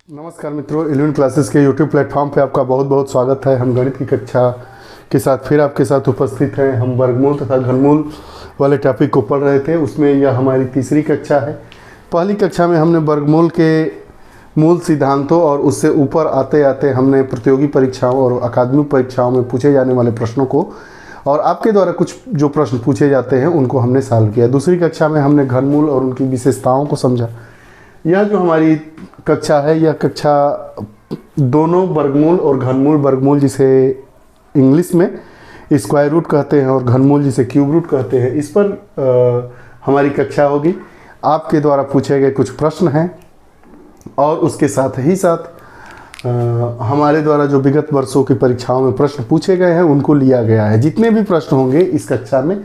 नमस्कार मित्रों, 11 क्लासेस के यूट्यूब प्लेटफॉर्म पे आपका बहुत बहुत स्वागत है। हम गणित की कक्षा के साथ फिर आपके साथ उपस्थित हैं। हम वर्गमूल तथा घनमूल वाले टॉपिक को पढ़ रहे थे, उसमें यह हमारी तीसरी कक्षा है। पहली कक्षा में हमने वर्गमूल के मूल सिद्धांतों और उससे ऊपर आते आते हमने प्रतियोगी परीक्षाओं और अकादमिक परीक्षाओं में पूछे जाने वाले प्रश्नों को और आपके द्वारा कुछ जो प्रश्न पूछे जाते हैं उनको हमने सॉल्व किया। दूसरी कक्षा में हमने घनमूल और उनकी विशेषताओं को समझा। यह जो हमारी कक्षा है, यह कक्षा दोनों वर्गमूल और घनमूल, वर्गमूल जिसे इंग्लिश में स्क्वायर रूट कहते हैं और घनमूल जिसे क्यूब रूट कहते हैं, इस पर हमारी कक्षा होगी। आपके द्वारा पूछे गए कुछ प्रश्न हैं और उसके साथ ही साथ हमारे द्वारा जो विगत वर्षों की परीक्षाओं में प्रश्न पूछे गए हैं उनको लिया गया है। जितने भी प्रश्न होंगे इस कक्षा में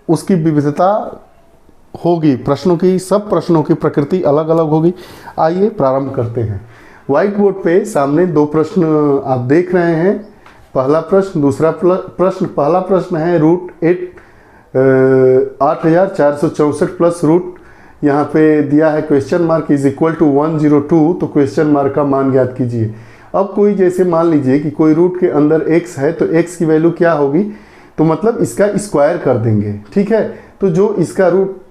उसकी विविधता होगी। प्रश्नों की, सब प्रश्नों की प्रकृति अलग अलग होगी। आइए प्रारंभ करते हैं। व्हाइट बोर्ड पे सामने दो प्रश्न आप देख रहे हैं। पहला प्रश्न, दूसरा प्रश्न। पहला प्रश्न है रूट 8464 प्लस रूट, यहाँ पे दिया है question mark is equal to 102, तो क्वेश्चन मार्क का मान ज्ञात कीजिए। अब कोई जैसे मान लीजिए कि कोई रूट के अंदर x है तो x की वैल्यू क्या होगी, तो मतलब इसका स्क्वायर कर देंगे। ठीक है, तो जो इसका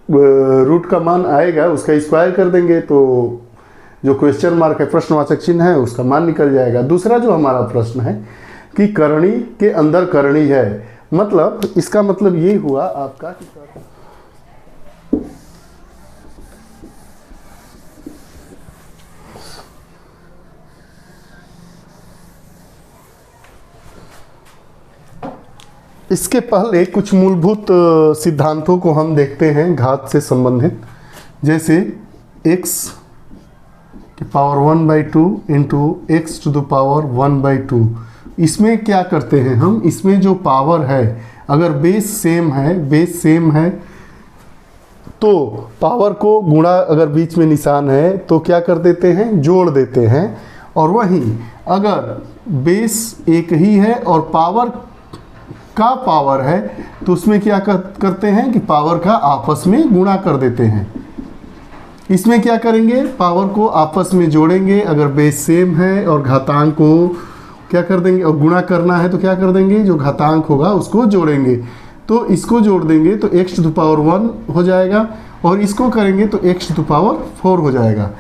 रूट का मान आएगा उसका स्क्वायर कर देंगे तो जो क्वेश्चन मार्क है, प्रश्नवाचक चिन्ह है, उसका मान निकल जाएगा। दूसरा जो हमारा प्रश्न है कि करणी के अंदर करणी है, मतलब इसका मतलब ये हुआ आपका कि इसके पहले कुछ मूलभूत सिद्धांतों को हम देखते हैं घात से संबंधित। जैसे x की power 1/2 into x to the power 1/2। इसमें क्या करते हैं हम, इसमें जो पावर है अगर बेस सेम है तो पावर को गुणा, अगर बीच में निशान है तो क्या कर देते हैं, जोड़ देते हैं। और वहीं अगर बेस एक ही है और पावर का पावर है तो उसमें क्या करते हैं कि पावर का आपस में गुणा कर देते हैं। इसमें क्या करेंगे, पावर को आपस में जोड़ेंगे अगर बेस सेम है और घातांक को क्या कर देंगे, और गुणा करना है तो क्या कर देंगे, जो घातांक होगा उसको जोड़ेंगे। तो इसको जोड़ देंगे तो x टू द पावर 1 हो जाएगा और इसको करेंगे तो x टू द पावर 4 हो जाएगा।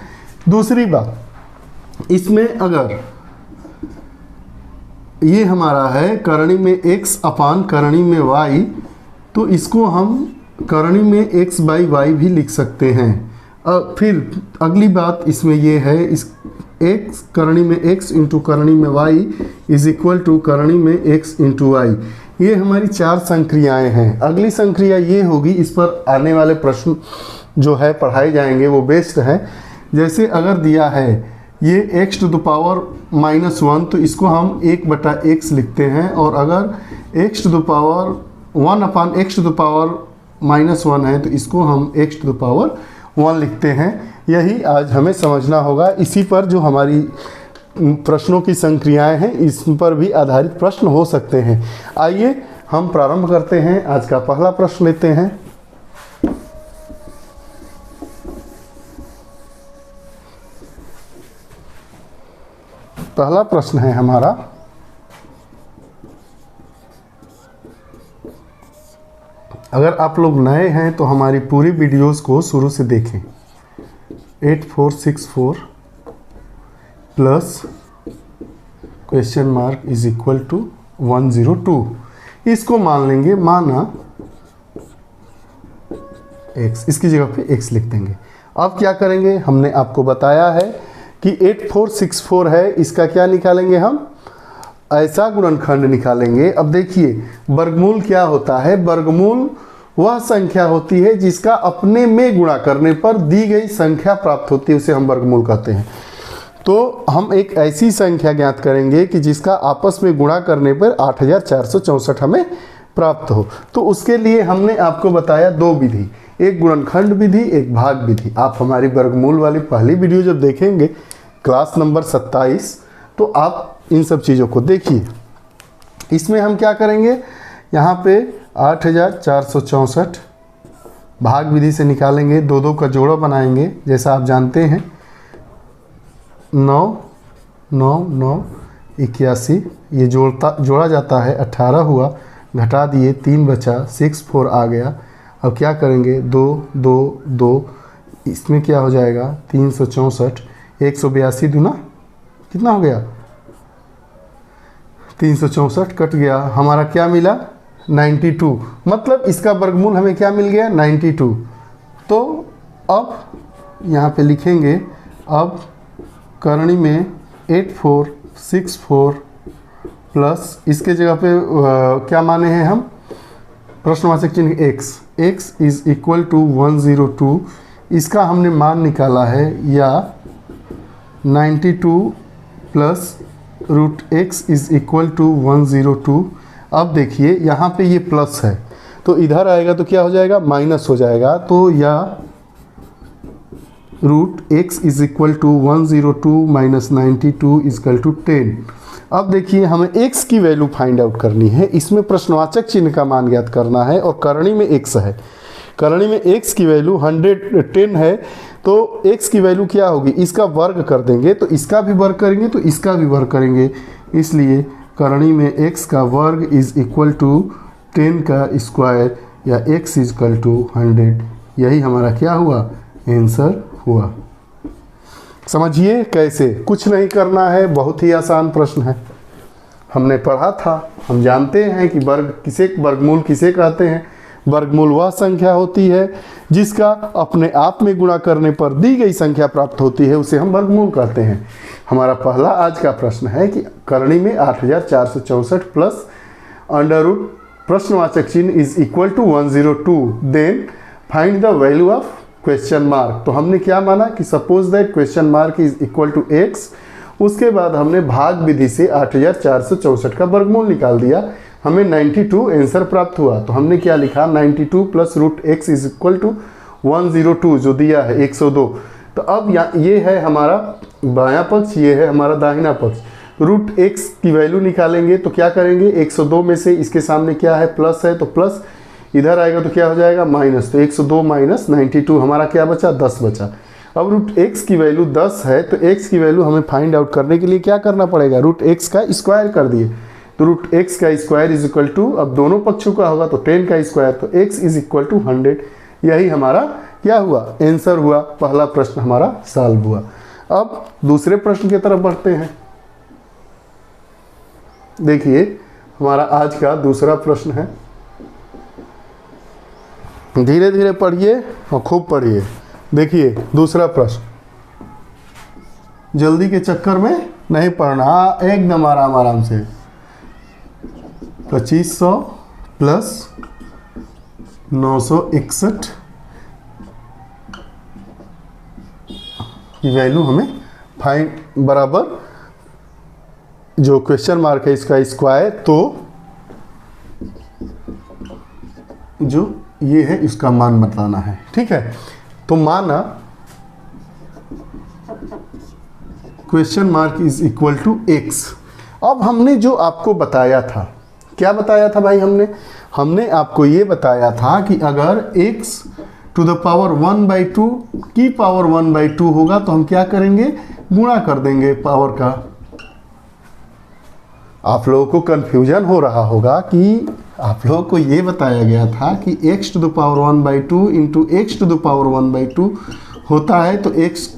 दूसरी बात, इसमें अगर ये हमारा है करणी में x अपान करणी में y, तो इसको हम करणी में x बाई वाई भी लिख सकते हैं। फिर अगली बात इसमें ये है, इस x करणी में x इंटू करणी में y इज इक्वल टू करणी में x इंटू y। ये हमारी चार संक्रियाएं हैं। अगली संक्रिया ये होगी, इस पर आने वाले प्रश्न जो है पढ़ाए जाएंगे वो बेस्ट है। जैसे अगर दिया है ये x टू द पावर -1 तो इसको हम 1/x लिखते हैं, और अगर x टू द पावर 1 अपान x टू द पावर -1 है तो इसको हम x टू द पावर 1 लिखते हैं। यही आज हमें समझना होगा। इसी पर जो हमारी प्रश्नों की संक्रियाएं हैं इस पर भी आधारित प्रश्न हो सकते हैं। आइए हम प्रारंभ करते हैं। आज का पहला प्रश्न लेते हैं। पहला प्रश्न है हमारा, अगर आप लोग नए हैं तो हमारी पूरी वीडियोस को शुरू से देखें। 8464 plus question mark is equal to 102, इसको मान लेंगे, माना x, इसकी जगह पे x लिख देंगे। अब क्या करेंगे, हमने आपको बताया है कि 8464 है, इसका क्या निकालेंगे हम, ऐसा गुणनखंड निकालेंगे। अब देखिए वर्गमूल क्या होता है, वर्गमूल वह संख्या होती है जिसका अपने में गुणा करने पर दी गई संख्या प्राप्त होती है, उसे हम वर्गमूल कहते हैं। तो हम एक ऐसी संख्या ज्ञात करेंगे कि जिसका आपस में गुणा करने पर 8464 हमें प्राप्त हो। तो उसके लिए हमने आपको बताया दो विधि, एक गुणनखंड विधि, एक भाग विधि। आप हमारी वर्गमूल वाली पहली वीडियो जब देखेंगे क्लास नंबर 27 तो आप इन सब चीज़ों को देखिए। इसमें हम क्या करेंगे, यहाँ पे 8464 भाग विधि से निकालेंगे, दो दो का जोड़ा बनाएंगे जैसा आप जानते हैं। 9 9 9 81, ये जोड़ा जाता है 18 हुआ, घटा दिए 3 बचा, 6 4 आ गया। अब क्या करेंगे 2 2 2, इसमें क्या हो जाएगा 364, 182 दूना कितना हो गया 364, कट गया, हमारा क्या मिला 92, मतलब इसका वर्गमूल हमें क्या मिल गया 92। तो अब यहाँ पे लिखेंगे, अब करणी में 8464 प्लस इसके जगह पे क्या माने हैं हम, प्रश्नवाचक चिन्ह x इज इक्वल टू 102, इसका हमने मान निकाला है, या 92 plus root x is equal to 102। अब देखिए यहाँ पे ये प्लस है तो इधर आएगा तो क्या हो जाएगा माइनस हो जाएगा, तो या root x is equal to 102 minus 92 is equal to 10। अब देखिए हमें x की वैल्यू फाइंड आउट करनी है, इसमें प्रश्नवाचक चिन्ह का मान ज्ञात करना है और करणी में x है, करणी में x की वैल्यू 110 है, तो x की वैल्यू क्या होगी, इसका वर्ग कर देंगे तो इसका भी वर्ग करेंगे तो इसका भी वर्ग करेंगे, इसलिए करणी में x का वर्ग इज इक्वल टू 10 का स्क्वायर, या x इज इक्वल टू 100। यही हमारा क्या हुआ आंसर हुआ। समझिए कैसे, कुछ नहीं करना है, बहुत ही आसान प्रश्न है, हमने पढ़ा था, हम जानते हैं कि वर्गमूल किसे कहते हैं। वर्गमूल वह संख्या होती है जिसका अपने आप में गुणा करने पर दी गई संख्या प्राप्त होती है, उसे हम वर्गमूल कहते हैं। हमारा पहला आज का प्रश्न है कि करणी में 8464 प्लस अंडर रूट प्रश्नवाचक चिन्ह is equal to 102, then find the value of question mark. तो हमने क्या माना कि suppose that question mark is equal to x, उसके बाद हमने भाग विधि से 8464 का वर्गमूल निकाल दिया, हमें 92 आंसर प्राप्त हुआ। तो हमने क्या लिखा 92 plus root x is equal to 102 जो दिया है 102। तो अब ये है हमारा बायां पक्ष, ये है हमारा दाहिना पक्ष। रूट x की वैल्यू निकालेंगे तो क्या करेंगे 102 में से इसके सामने क्या है प्लस है, तो प्लस इधर आएगा तो क्या हो जाएगा माइनस, तो 102 माइनस 92 हमारा क्या बचा 10 बचा। अब रूट x की वैल्यू 10 है तो x की वैल्यू हमें फाइंड आउट करने के लिए क्या करना पड़ेगा, रूट x का स्क्वायर कर दिए, तो रूट x का स्क्वायर इज इक्वल टू, अब दोनों पक्षों का होगा तो 10 का स्क्वायर, तो x इज इक्वल टू 100। यही हमारा क्या हुआ आंसर हुआ, पहला प्रश्न हमारा सॉल्व हुआ। अब दूसरे प्रश्न की तरफ बढ़ते हैं। देखिए हमारा आज का दूसरा प्रश्न है, धीरे धीरे पढ़िए और खूब पढ़िए। देखिए दूसरा प्रश्न, जल्दी के चक्कर में नहीं पढ़ना, एकदम आराम आराम से। 2500 प्लस 961 की वैल्यू हमें फाइंड बराबर जो क्वेश्चन मार्क है इसका स्क्वायर, तो जो ये है इसका मान बताना है, ठीक है। तो माना question mark is equal to x। अब हमने जो आपको बताया था, क्या बताया था भाई, हमने आपको ये बताया था कि अगर x टू द पावर 1/2 की पावर 1/2 होगा तो हम क्या करेंगे गुणा कर देंगे पावर का। आप लोगों को कंफ्यूजन हो रहा होगा कि आप लोगों को ये बताया गया था कि x to the power 1/2 into x to the power 1/2 होता है, तो x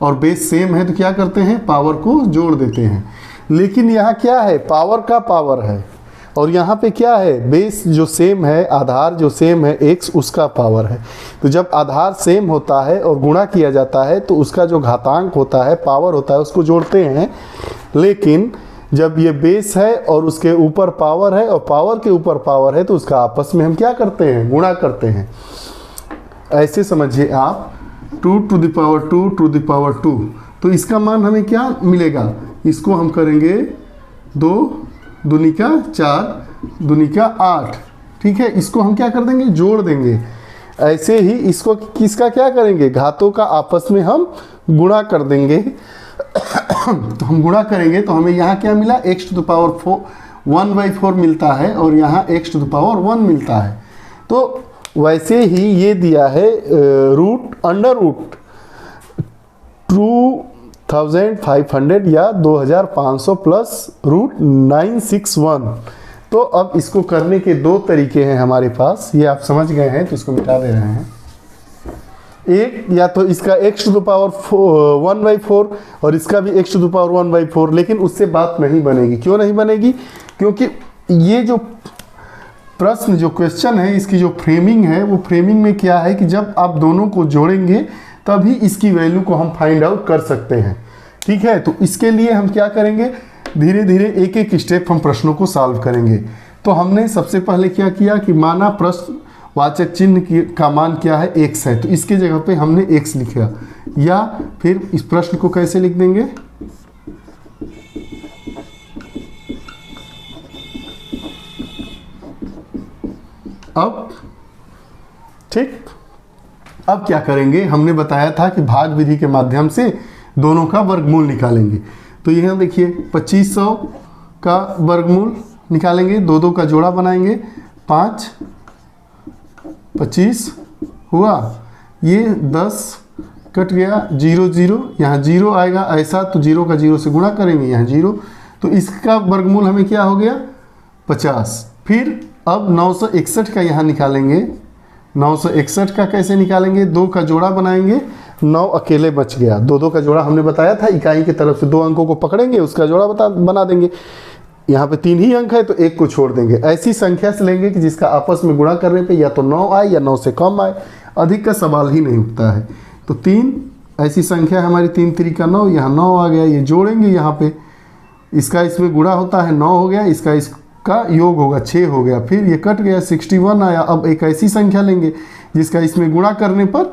और बेस सेम है तो क्या करते हैं पावर को जोड़ देते हैं। लेकिन यहाँ क्या है पावर का पावर है और यहाँ पे क्या है बेस जो सेम है, आधार जो सेम है x उसका पावर है। तो जब आधार सेम होता है और गुणा किया जाता है तो उसका जो घातांक होता है पावर होता है उसको जोड़ते हैं। लेकिन जब ये बेस है और उसके ऊपर पावर है और पावर के ऊपर पावर है तो उसका आपस में हम क्या करते हैं गुणा करते हैं। ऐसे समझिए आप 2 to the power 2 to the power 2, तो इसका मान हमें क्या मिलेगा, इसको हम करेंगे 2 दूनी का 4 दूनी का 8, ठीक है। इसको हम क्या कर देंगे जोड़ देंगे। ऐसे ही इसको किसका क्या करेंगे घातों का आपस में हम गुणा कर देंगे। तो हम गुणा करेंगे तो हमें यहाँ क्या मिला x टू द पावर 1/4 मिलता है और यहाँ x टू द पावर 1 मिलता है। तो वैसे ही ये दिया है रूट अंडर रूट 2 2500 या 2500 प्लस √961। तो अब इसको करने के दो तरीके हैं हमारे पास, ये आप समझ गए हैं तो इसको मिटा दे रहे हैं। एक, या तो इसका x⁴ और इसका भी x⁴ लेकिन उससे बात नहीं बनेगी। क्यों नहीं बनेगी? क्योंकि ये जो प्रश्न, जो क्वेश्चन है, इसकी जो फ्रेमिंग है, वो फ्रेमिंग में क्या है कि जब आप दोनों को जोड़ेंगे तभी इसकी वैल्यू को हम फाइंड आउट कर सकते हैं। ठीक है, तो इसके लिए हम क्या करेंगे, धीरे धीरे एक एक स्टेप हम प्रश्नों को सॉल्व करेंगे। तो हमने सबसे पहले क्या किया कि माना प्रश्न वाचक चिन्ह का मान क्या है, x है, तो इसके जगह पे हमने x लिखा। या फिर इस प्रश्न को कैसे लिख देंगे, अब ठीक, अब क्या करेंगे, हमने बताया था कि भाग विधि के माध्यम से दोनों का वर्गमूल निकालेंगे। तो यहाँ देखिए 2500 का वर्गमूल निकालेंगे, दो दो का जोड़ा बनाएंगे, 5 25 हुआ, ये 10 कट गया, 0 0, यहाँ 0 आएगा ऐसा, तो 0 का 0 से गुणा करेंगे, यहाँ 0, तो इसका वर्गमूल हमें क्या हो गया 50। फिर अब 961 का यहाँ निकालेंगे, 961 का कैसे निकालेंगे, दो का जोड़ा बनाएंगे, 9 अकेले बच गया, दो का जोड़ा हमने बताया था, इकाई की तरफ से दो अंकों को पकड़ेंगे, उसका जोड़ा बना देंगे। यहाँ पे 3 ही अंक है तो एक को छोड़ देंगे। ऐसी संख्या से लेंगे कि जिसका आपस में गुणा करने पे या तो 9 आए या 9 से कम आए, अधिक का सवाल ही नहीं उठता है। तो 3 ऐसी संख्या है हमारी, 3 3 का 9, यहाँ 9 आ गया, ये जोड़ेंगे, यहाँ पे इसका इसमें गुणा होता है, 9 हो गया, इसका इसका योग होगा 6 हो गया, फिर ये कट गया, 61 आया। अब एक ऐसी संख्या लेंगे जिसका इसमें गुणा करने पर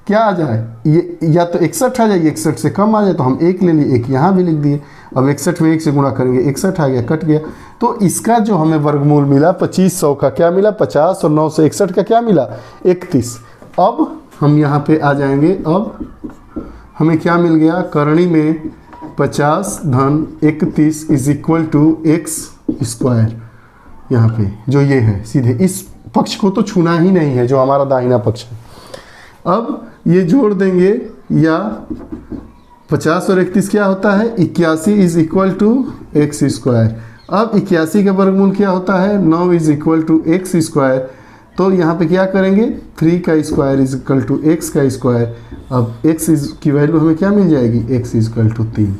क्या आ जाए, ये या तो 61 आ जाए, 61 से कम आ जाए, तो हम 1 ले लिए, 1 यहाँ भी लिख दिए। अब 61 में 1 से गुणा करेंगे, 61 आ गया, कट गया। तो इसका जो हमें वर्गमूल मिला 2500 का क्या मिला 50, और 9 से 61 का क्या मिला 31। अब हम यहाँ पे आ जाएंगे, अब हमें क्या मिल गया, करणी में 50 धन 31 इज इक्वल टू x²। यहाँ पे जो ये है, सीधे इस पक्ष को तो छूना ही नहीं है, जो हमारा दाहिना पक्ष है। अब ये जोड़ देंगे, या 50 और 31 क्या होता है 81 इज इक्वल टू x²। अब 81 का वर्गमूल क्या होता है 9 इज इक्वल टू x²। तो यहाँ पे क्या करेंगे 3 का square is equal to x का स्क्वायर। अब x की वैल्यू हमें क्या मिल जाएगी, x इज इक्वल टू 3।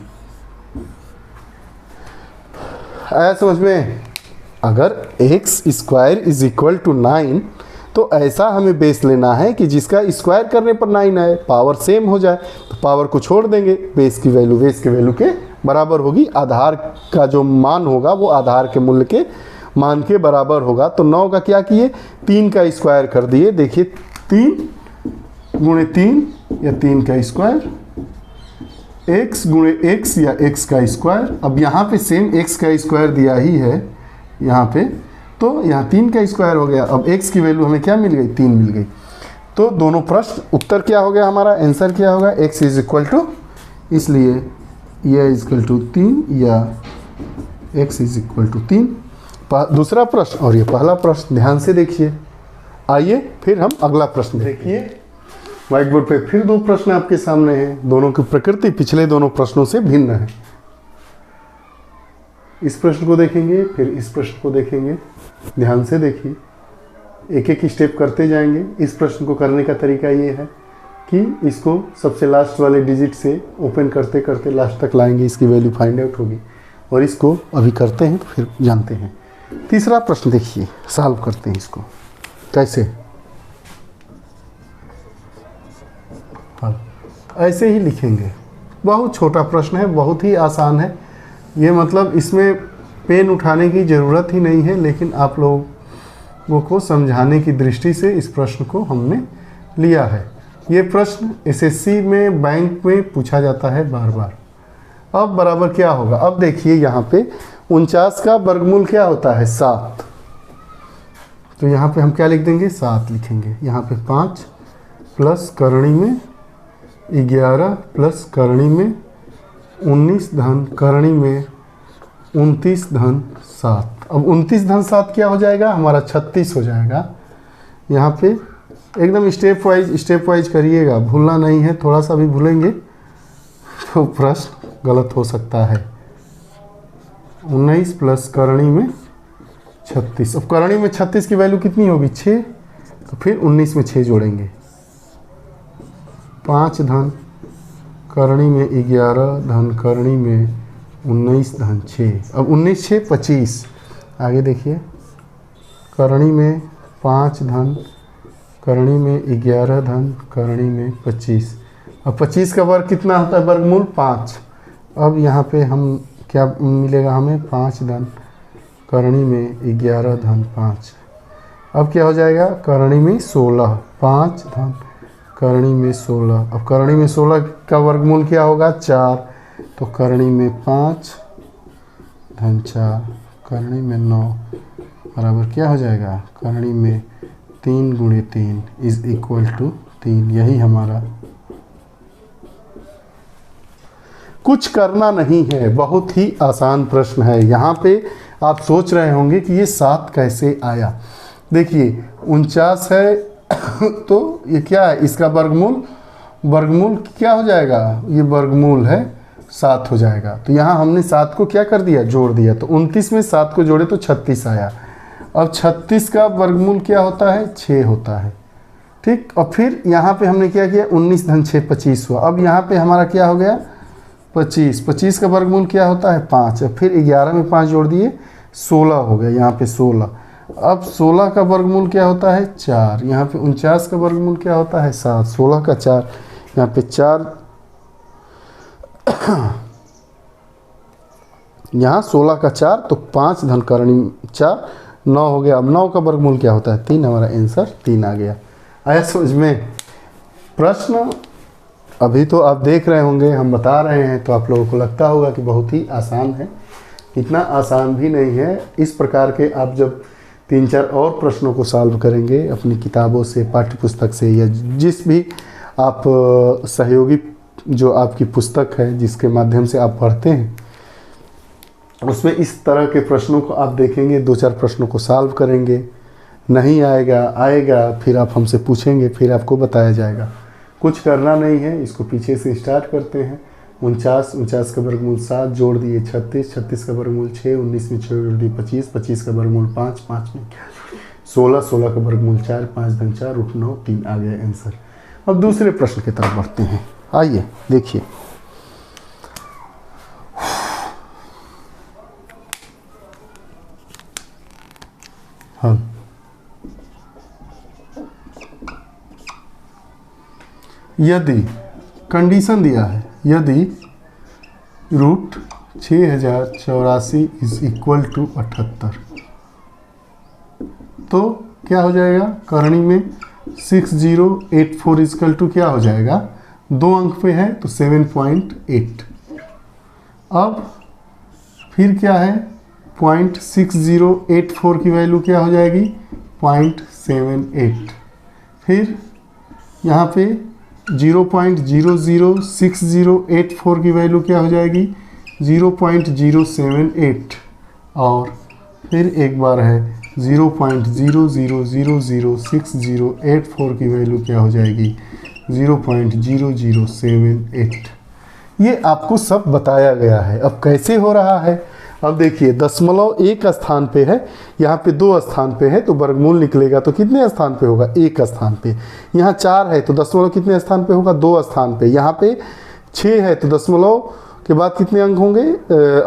आया समझ में? अगर x² इज इक्वल टू 9, तो ऐसा हमें बेस लेना है कि जिसका स्क्वायर करने पर 9 आए, पावर सेम हो जाए, तो पावर को छोड़ देंगे, बेस की वैल्यू के बराबर होगी। आधार का जो मान होगा वो आधार के मूल्य के मान के बराबर होगा। तो 9 का क्या किए, 3 का स्क्वायर कर दिए। देखिए 3 गुणे 3 या 3 का स्क्वायर, x गुणे x या x का स्क्वायर। अब यहाँ पे सेम x का स्क्वायर दिया ही है यहाँ पे, तो यहाँ 3 का स्क्वायर हो गया। अब x की वैल्यू हमें क्या मिल गई 3 मिल गई। तो दोनों प्रश्न उत्तर क्या हो गया, हमारा आंसर क्या होगा, x इज इक्वल टू, इसलिए यह इज इक्वल टू 3 या x इज इक्वल टू 3। दूसरा प्रश्न और ये पहला प्रश्न ध्यान से देखिए। आइए फिर हम अगला प्रश्न देखिए। व्हाइट बोर्ड पे फिर दो प्रश्न आपके सामने हैं, दोनों की प्रकृति पिछले दोनों प्रश्नों से भिन्न है। इस प्रश्न को देखेंगे, फिर इस प्रश्न को देखेंगे। ध्यान से देखिए, एक एक स्टेप करते जाएंगे। इस प्रश्न को करने का तरीका ये है कि इसको सबसे लास्ट वाले डिजिट से ओपन करते करते लास्ट तक लाएंगे, इसकी वैल्यू फाइंड आउट होगी। और इसको अभी करते हैं फिर जानते हैं। तीसरा प्रश्न देखिए, सॉल्व करते हैं इसको कैसे। ऐसे ही लिखेंगे, बहुत छोटा प्रश्न है, बहुत ही आसान है। ये मतलब इसमें पेन उठाने की ज़रूरत ही नहीं है, लेकिन आप लोगों को समझाने की दृष्टि से इस प्रश्न को हमने लिया है। ये प्रश्न एसएससी में, बैंक में पूछा जाता है बार बार। अब बराबर क्या होगा, अब देखिए यहाँ पे 49 का वर्गमूल क्या होता है 7। तो यहाँ पे हम क्या लिख देंगे 7 लिखेंगे। यहाँ पे 5 प्लस करणी में 11 प्लस करणी में 19 धन करणी में 29 धन 7। अब 29 धन 7 क्या हो जाएगा हमारा 36 हो जाएगा। यहाँ पे एकदम स्टेप वाइज करिएगा, भूलना नहीं है। थोड़ा सा भी भूलेंगे तो प्रश्न गलत हो सकता है। 19 प्लस करणी में 36। अब करणी में 36 की वैल्यू कितनी होगी 6, तो फिर 19 में 6 जोड़ेंगे। 5 धन करणी में 11 धन करणी में 19 धन 6। अब 19 6 25। आगे देखिए, करणी में 5 धन करणी में 11 धन करणी में 25। अब 25 का वर्ग कितना होता है, वर्गमूल 5। अब यहाँ पे हम क्या मिलेगा हमें, 5 धन करणी में 11 धन 5। अब क्या हो जाएगा, करणी में 16, 5 धन करणी में 16। अब करणी में 16 का वर्गमूल क्या होगा 4, तो करणी में 5 धन 4 करणी में 9 बराबर क्या हो जाएगा, करणी में 3 गुणे 3 इज इक्वल टू 3। यही हमारा, कुछ करना नहीं है, बहुत ही आसान प्रश्न है। यहाँ पे आप सोच रहे होंगे कि ये 7 कैसे आया। देखिए 49 है तो ये क्या है, इसका वर्गमूल, वर्गमूल क्या हो जाएगा, ये वर्गमूल है 7 हो जाएगा। तो यहाँ हमने 7 को क्या कर दिया, जोड़ दिया। तो 29 में 7 को जोड़े तो 36 आया। अब 36 का वर्गमूल क्या होता है, 6 होता है। ठीक, और फिर यहाँ पे हमने क्या किया, 19 धन 6 25 हुआ। अब यहाँ पे हमारा क्या हो गया 25। 25 का वर्गमूल क्या होता है 5। फिर 11 में 5 जोड़ दिए 16 हो गया, यहाँ पे 16। अब 16 का वर्गमूल क्या होता है 4। यहाँ पे 49 का वर्गमूल क्या होता है 7। 16 का 4, यहाँ पे 4 यहाँ 16 का 4 तो 5 धन करणी 4 9 हो गया। अब 9 का वर्गमूल क्या होता है 3। हमारा आंसर 3 आ गया। आया समझ में। प्रश्न अभी तो आप देख रहे होंगे, हम बता रहे हैं तो आप लोगों को लगता होगा कि बहुत ही आसान है। इतना आसान भी नहीं है। इस प्रकार के आप जब 3-4 और प्रश्नों को सॉल्व करेंगे अपनी किताबों से, पाठ्य पुस्तक से, या जिस भी आप सहयोगी जो आपकी पुस्तक है जिसके माध्यम से आप पढ़ते हैं, उसमें इस तरह के प्रश्नों को आप देखेंगे, 2-4 प्रश्नों को सॉल्व करेंगे। नहीं आएगा फिर आप हमसे पूछेंगे, फिर आपको बताया जाएगा। कुछ करना नहीं है, इसको पीछे से स्टार्ट करते हैं। 49 का वर्गमूल 7 जोड़ दिए 36 का वर्गमूल 6, 19 में 6 जोड़ दिए 25 का वर्गमूल 5 में 16 का वर्गमूल 4, 5 धन 4 रूट 9 3 आ गया आंसर। अब दूसरे प्रश्न की तरफ बढ़ते हैं। आइए देखिए, हाँ यदि कंडीशन दिया है, यदि रूट 6084 इज इक्वल टू 78, तो क्या हो जाएगा, करणी में 6084 इक्वल टू क्या हो जाएगा, 2 अंक पे है तो 7.8। अब फिर क्या है, 0.6084 की वैल्यू क्या हो जाएगी 0.78। फिर यहाँ पे 0.006084 की वैल्यू क्या हो जाएगी 0.078। और फिर एक बार है 0.00006084 की वैल्यू क्या हो जाएगी 0.0078। ये आपको सब बताया गया है। अब कैसे हो रहा है, अब देखिए दशमलव एक स्थान पे है, यहाँ पे 2 स्थान पे है, तो वर्गमूल निकलेगा तो कितने स्थान पे होगा, 1 स्थान पे। यहाँ 4 है तो दशमलव कितने स्थान पे होगा, 2 स्थान पे। यहाँ पे 6 है तो दशमलव के बाद कितने अंक होंगे,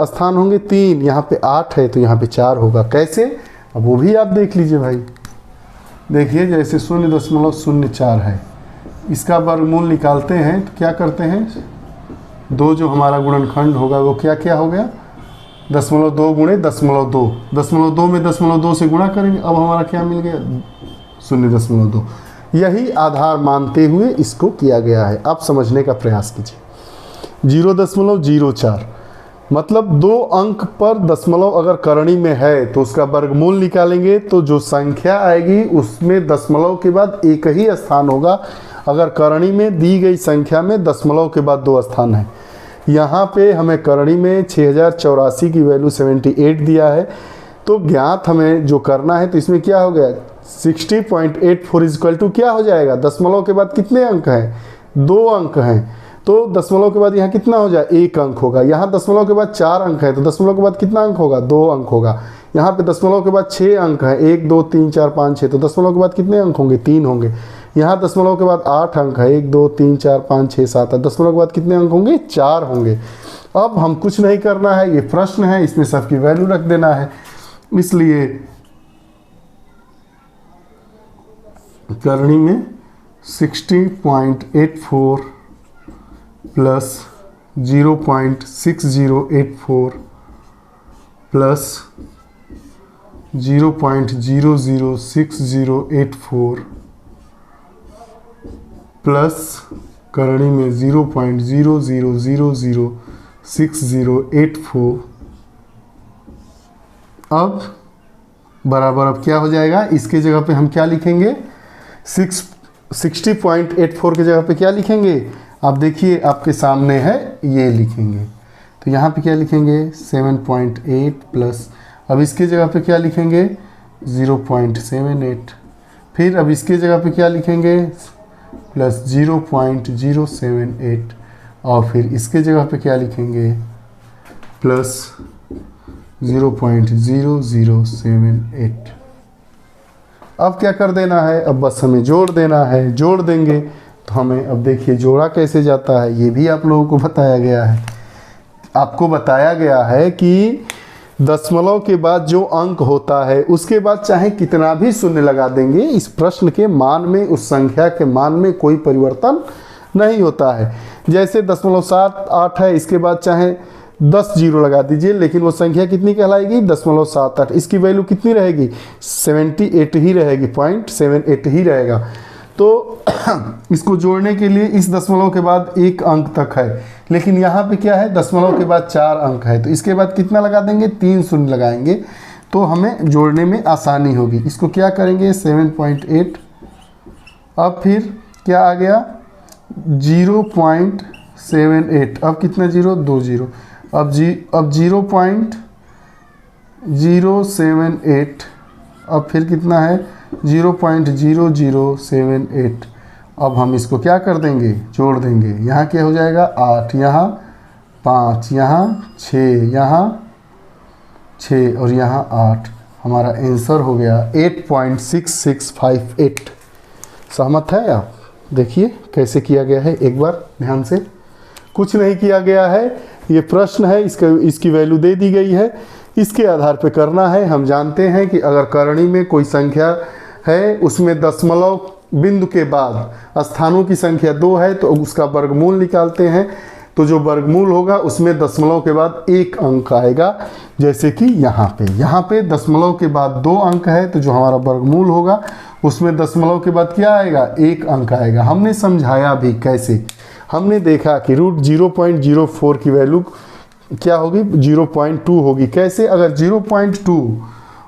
स्थान होंगे 3। यहाँ पे 8 है तो यहाँ पे 4 होगा। कैसे, अब वो भी आप देख लीजिए भाई। देखिए जैसे 0.04 है, इसका वर्गमूल निकालते हैं तो क्या करते हैं, 2 जो हमारा गुणनखंड होगा वो क्या क्या हो गया, 0.2 गुणे 0.2, 0.2 में 0.2 से गुणा करेंगे। अब हमारा क्या मिल गया 0.2। यही आधार मानते हुए इसको किया गया है। आप समझने का प्रयास कीजिए। 0.04 मतलब 2 अंक पर दशमलव अगर करणी में है तो उसका वर्गमूल निकालेंगे तो जो संख्या आएगी उसमें दशमलव के बाद एक ही स्थान होगा। अगर करणी में दी गई संख्या में दशमलव के बाद 2 स्थान है। यहाँ पे हमें करणी में 6084 की वैल्यू 78 दिया है, तो ज्ञात हमें जो करना है तो इसमें क्या हो गया 60.84 इक्वल टू क्या हो जाएगा, दशमलव के बाद कितने अंक हैं, 2 अंक हैं, तो दशमलव के बाद यहाँ कितना हो जाए, 1 अंक होगा। यहाँ दशमलव के बाद 4 अंक है तो दशमलव के बाद कितना अंक होगा, 2 अंक होगा। यहाँ पे दशमलव के बाद 6 अंक है, 1 2 3 4 5 6, तो दशमलव के बाद कितने अंक होंगे, 3 होंगे। यहाँ दशमलव के बाद 8 अंक है, 1 2 3 4 5 6 7 8, दशमलव के बाद कितने अंक होंगे, 4 होंगे। अब हम कुछ नहीं करना है, ये प्रश्न है, इसमें सबकी वैल्यू रख देना है। इसलिए करणी में 60.84 प्लस 0.6084 प्लस 0.006084 प्लस करणी में 0.00006084। अब बराबर अब क्या हो जाएगा, इसके जगह पे हम क्या लिखेंगे, 60.84 की जगह पे क्या लिखेंगे, आप देखिए आपके सामने है, ये लिखेंगे। तो यहाँ पे क्या लिखेंगे, 7.8 प्लस, अब इसके जगह पे क्या लिखेंगे, 0.78, फिर अब इसके जगह पे क्या लिखेंगे, प्लस 0.078, और फिर इसके जगह पे क्या लिखेंगे, प्लस 0.0078। अब क्या कर देना है, अब बस हमें जोड़ देना है। जोड़ देंगे तो हमें, अब देखिए जोड़ा कैसे जाता है, ये भी आप लोगों को बताया गया है। आपको बताया गया है कि दशमलव के बाद जो अंक होता है उसके बाद चाहे कितना भी शून्य लगा देंगे, इस प्रश्न के मान में, उस संख्या के मान में कोई परिवर्तन नहीं होता है। जैसे 0.78 है, इसके बाद चाहे 10 जीरो लगा दीजिए, लेकिन वो संख्या कितनी कहलाएगी, 0.78। इसकी वैल्यू कितनी रहेगी, 78 ही रहेगी, 0.78 ही रहेगा। तो इसको जोड़ने के लिए इस दशमलव के बाद 1 अंक तक है, लेकिन यहाँ पे क्या है, दशमलव के बाद 4 अंक है, तो इसके बाद कितना लगा देंगे, 3 शून्य लगाएंगे, तो हमें जोड़ने में आसानी होगी। इसको क्या करेंगे, 7.8, अब फिर क्या आ गया, 0.78, अब कितना जीरो, 2 जीरो, अब 0.078, अब फिर कितना है, 0.0078। अब हम इसको क्या कर देंगे, जोड़ देंगे। यहाँ क्या हो जाएगा, 8, यहाँ 5, यहाँ 6, यहाँ 6 और यहाँ 8। हमारा आंसर हो गया 8.6658। सहमत है आप? देखिए कैसे किया गया है, एक बार ध्यान से। कुछ नहीं किया गया है, ये प्रश्न है, इसकी वैल्यू दे दी गई है, इसके आधार पे करना है। हम जानते हैं कि अगर करणी में कोई संख्या है, उसमें दशमलव बिंदु के बाद स्थानों की संख्या 2 है, तो उसका वर्गमूल निकालते हैं। तो जो वर्गमूल होगा उसमें दशमलव के बाद 1 अंक आएगा। जैसे कि यहाँ पे दशमलव के बाद 2 अंक है, तो जो हमारा वर्गमूल होगा उसमें दशमलव के बाद क्या आएगा, 1 अंक आएगा। हमने समझाया भी कैसे, हमने देखा कि √0.04 की वैल्यू क्या होगी, 0.2 होगी। कैसे, अगर 0.2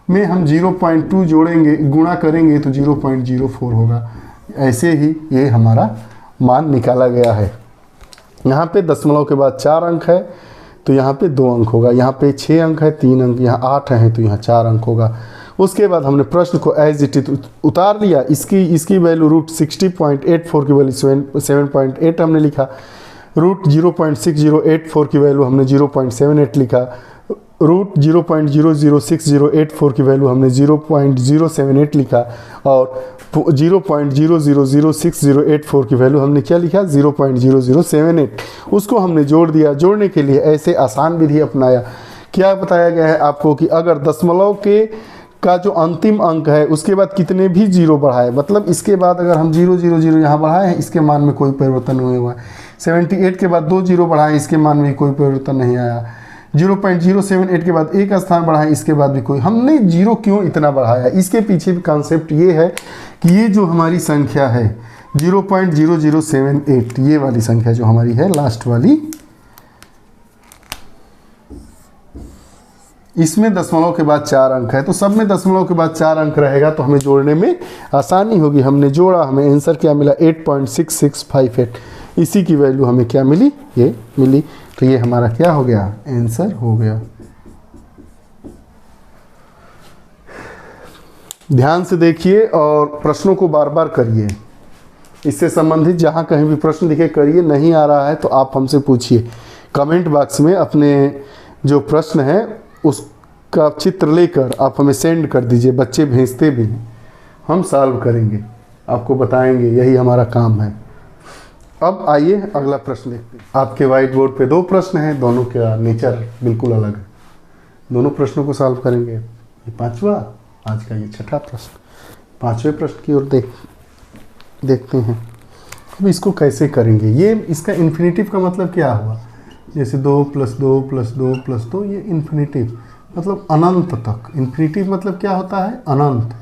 में हम 0.2 जोड़ेंगे, गुणा करेंगे तो 0.04 होगा। ऐसे ही ये हमारा मान निकाला गया है। यहाँ पे दशमलव के बाद 4 अंक है, तो यहाँ पे 2 अंक होगा। यहाँ पे 6 अंक है, 3 अंक, यहाँ 8 है तो यहाँ 4 अंक होगा। उसके बाद हमने प्रश्न को एज इट इज उतार लिया। इसकी वैल्यू √60.84 की वैल्यू 7.8 हमने लिखा। √0.6084 की वैल्यू हमने 0.78 लिखा। √0.006084 की वैल्यू हमने 0.078 लिखा। और 0.000608 की वैल्यू हमने क्या लिखा, 0.0078। उसको हमने जोड़ दिया। जोड़ने के लिए ऐसे आसान विधि अपनाया। क्या बताया गया है आपको कि अगर दशमलव का जो अंतिम अंक है उसके बाद कितने भी जीरो बढ़ाए, मतलब इसके बाद अगर हम 000 यहाँ बढ़ाए हैं, इसके मान में कोई परिवर्तन नहीं हुआ है। 78 के बाद 2 जीरो बढ़ाएं, इसके मान में कोई परिवर्तन नहीं आया। 0.078 के बाद 1 स्थान बढ़ाएं, इसके बाद भी कोई। हमने जीरो क्यों इतना बढ़ाया, इसके पीछे भी कॉन्सेप्ट ये है कि ये जो हमारी संख्या है 0.0078, ये वाली संख्या जो हमारी है लास्ट वाली, इसमें दशमलव के बाद 4 अंक है, तो सब में दशमलव के बाद 4 अंक रहेगा, तो हमें जोड़ने में आसानी होगी। हमने जोड़ा, हमें आंसर क्या मिला, 8.6658। इसी की वैल्यू हमें क्या मिली, ये मिली। तो ये हमारा क्या हो गया, आंसर हो गया। ध्यान से देखिए और प्रश्नों को बार बार करिए। इससे संबंधित जहाँ कहीं भी प्रश्न दिखे करिए, नहीं आ रहा है तो आप हमसे पूछिए। कमेंट बॉक्स में अपने जो प्रश्न है उसका चित्र लेकर आप हमें सेंड कर दीजिए। बच्चे भेजते भी हैं, हम सॉल्व करेंगे, आपको बताएंगे, यही हमारा काम है। अब आइए अगला प्रश्न देखते हैं। आपके वाइट बोर्ड पे 2 प्रश्न हैं, दोनों का नेचर बिल्कुल अलग है। दोनों प्रश्नों को सॉल्व करेंगे। ये 5वां, आज का ये 6ठा प्रश्न। 5वें प्रश्न की ओर देखते हैं। अब इसको कैसे करेंगे? ये इसका इन्फिनेटिव का मतलब क्या हुआ? जैसे 2 + 2 + 2 + 2, ये इन्फिनेटिव मतलब अनंत तक। इन्फिनेटिव मतलब क्या होता है? अनंत,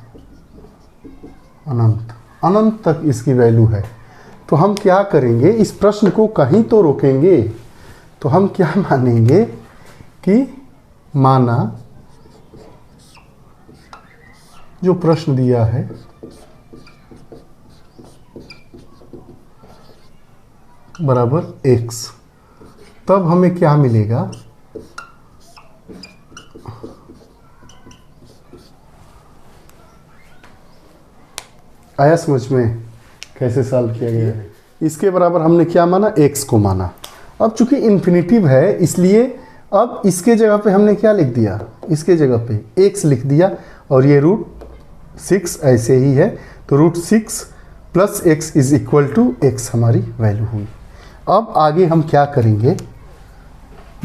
अनंत, अनंत तक इसकी वैल्यू है। तो हम क्या करेंगे? इस प्रश्न को कहीं तो रोकेंगे। तो हम क्या मानेंगे कि माना जो प्रश्न दिया है बराबर x, तब हमें क्या मिलेगा? आया समझ में कैसे सॉल्व किया गया है? इसके बराबर हमने क्या माना? x को माना। अब चूंकि इन्फिनेटिव है इसलिए अब इसके जगह पे हमने क्या लिख दिया? इसके जगह पे x लिख दिया, और ये √6 ऐसे ही है। तो √6 + x = x हमारी वैल्यू हुई। अब आगे हम क्या करेंगे?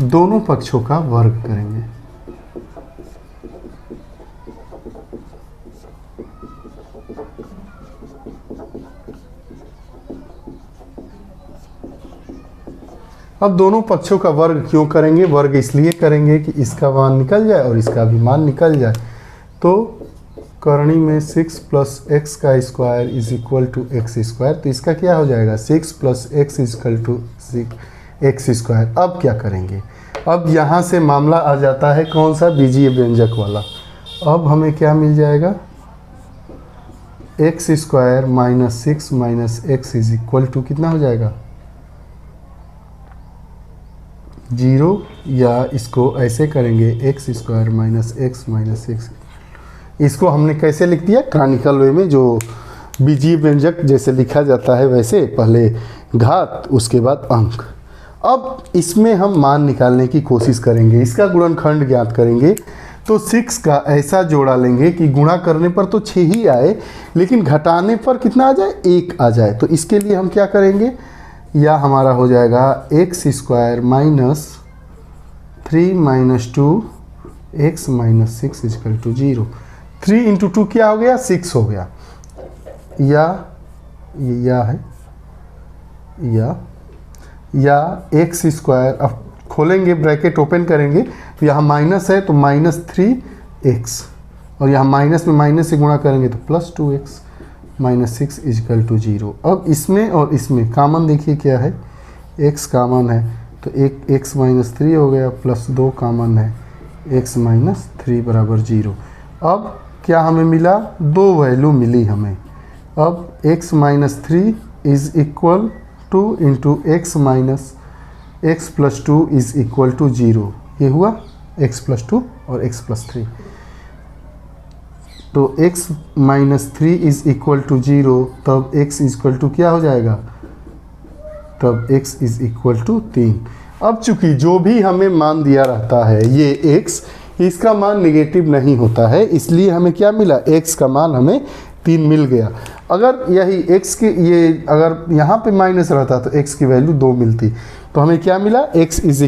दोनों पक्षों का वर्ग करेंगे। अब दोनों पक्षों का वर्ग क्यों करेंगे? वर्ग इसलिए करेंगे कि इसका मान निकल जाए और इसका भी मान निकल जाए। तो करणी में 6 + x² = x²। तो इसका क्या हो जाएगा? 6 + x = x²। अब क्या करेंगे? अब यहाँ से मामला आ जाता है कौन सा? बीजीय व्यंजक वाला। अब हमें क्या मिल जाएगा? x² - 6 - x = कितना हो जाएगा? 0, या इसको ऐसे करेंगे x² - x - x। इसको हमने कैसे लिख दिया? क्रॉनिकल वे में, जो बीजीय व्यंजक जैसे लिखा जाता है वैसे, पहले घात उसके बाद अंक। अब इसमें हम मान निकालने की कोशिश करेंगे, इसका गुणनखंड ज्ञात करेंगे। तो 6 का ऐसा जोड़ा लेंगे कि गुणा करने पर तो 6 ही आए, लेकिन घटाने पर कितना आ जाए? 1 आ जाए। तो इसके लिए हम क्या करेंगे? या हमारा हो जाएगा x² - 3 - 2x - 6 = 0। 3 × 2 क्या हो गया? 6 हो गया। या है या x², अब खोलेंगे ब्रैकेट ओपन करेंगे तो यहाँ माइनस है तो -3x, और यहाँ माइनस में माइनस से गुणा करेंगे तो +2x - 6 = 0। अब इसमें और इसमें कामन देखिए क्या है? x कामन है तो एक x - 3 हो गया, +2 कामन है, x - 3 = 0। अब क्या हमें मिला? 2 वैल्यू मिली हमें। अब x - 3 = 2 × x + 2 = 0। ये हुआ x + 2 और x + 3। तो x - 3 = 0, तब x = क्या हो जाएगा? तब x = 3। अब चूंकि जो भी हमें मान दिया रहता है ये x, इसका मान नेगेटिव नहीं होता है, इसलिए हमें क्या मिला? x का मान हमें 3 मिल गया। अगर यही x के ये अगर यहाँ पे माइनस रहता तो x की वैल्यू 2 मिलती। तो हमें क्या मिला? x =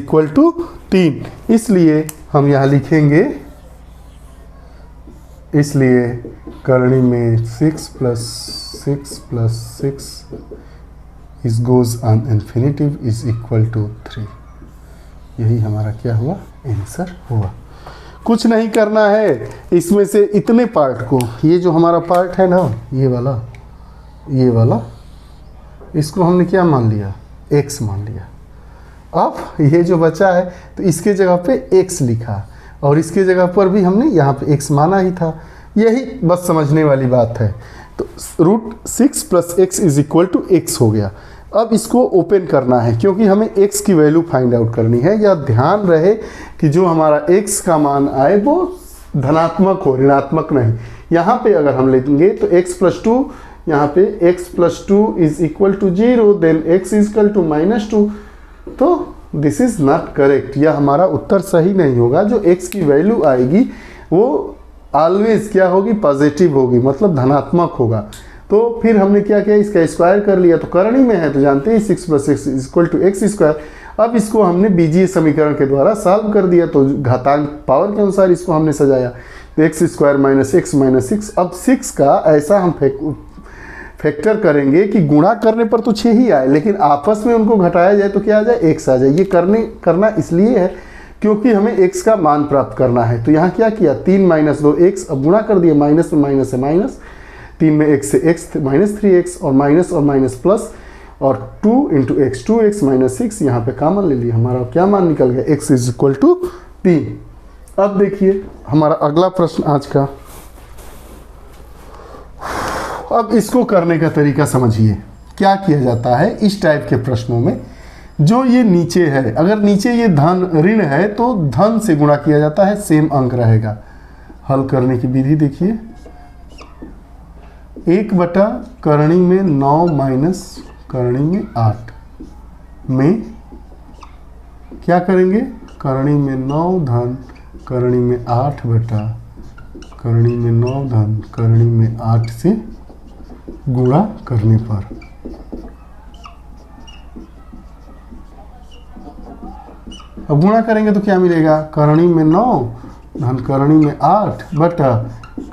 3। इसलिए हम यहाँ लिखेंगे, इसलिए करणी में 6 + 6 + 6 goes on infinitive = 3। यही हमारा क्या हुआ? आंसर हुआ। कुछ नहीं करना है, इसमें से इतने पार्ट को, ये जो हमारा पार्ट है ना, ये वाला, इसको हमने क्या मान लिया? x मान लिया। अब ये जो बचा है तो इसके जगह पे x लिखा, और इसके जगह पर भी हमने यहाँ पे x माना ही था। यही बस समझने वाली बात है। तो √6 + x = x हो गया। अब इसको ओपन करना है क्योंकि हमें x की वैल्यू फाइंड आउट करनी है। या ध्यान रहे कि जो हमारा x का मान आए वो धनात्मक हो, ऋणात्मक नहीं। यहाँ पे अगर हम लेंगे तो x + 2 यहाँ पे x प्लस 2 is equal to 0, then x is equal to -2, तो दिस इज नॉट करेक्ट। यह हमारा उत्तर सही नहीं होगा। जो x की वैल्यू आएगी वो ऑलवेज क्या होगी, पॉजिटिव होगी, मतलब धनात्मक होगा। तो फिर हमने क्या किया, इसका स्क्वायर कर लिया, तो करणी में है तो जानते हैं 6 + 6 is equal to x square. अब इसको हमने बीजीय समीकरण के द्वारा सॉल्व कर दिया, तो घातांक पावर के अनुसार इसको हमने सजाया, तो x square minus x minus 6। अब 6 का ऐसा हम फैक्टर करेंगे कि गुणा करने पर तो 6 ही आए, लेकिन आपस में उनको घटाया जाए तो क्या आ जाए, x आ जाए। ये करना इसलिए है क्योंकि हमें x का मान प्राप्त करना है। तो यहाँ क्या किया, 3 - 2 x, अब गुणा कर दिया, माइनस में माइनस है माइनस, 3 में x से x -3x, और माइनस प्लस, और 2 × x, 2x - 6 यहाँ पे कॉमन ले लिया, हमारा क्या मान निकल गया, x इज इक्वल टू 3। अब देखिए हमारा अगला प्रश्न आज का। अब इसको करने का तरीका समझिए, क्या किया जाता है इस टाइप के प्रश्नों में। जो ये नीचे है, अगर नीचे ये धन ऋण है तो धन से गुणा किया जाता है, सेम अंक रहेगा। हल करने की विधि देखिए, 1 करणी में 9 माइनस करणी में 8 में क्या करेंगे, करणी में 9 धन करणी में 8 बटा करणी में 9 धन करणी में 8 से गुणा करने पर। अब गुणा करेंगे तो क्या मिलेगा, करणी में 9 धन करणी में 8 बटा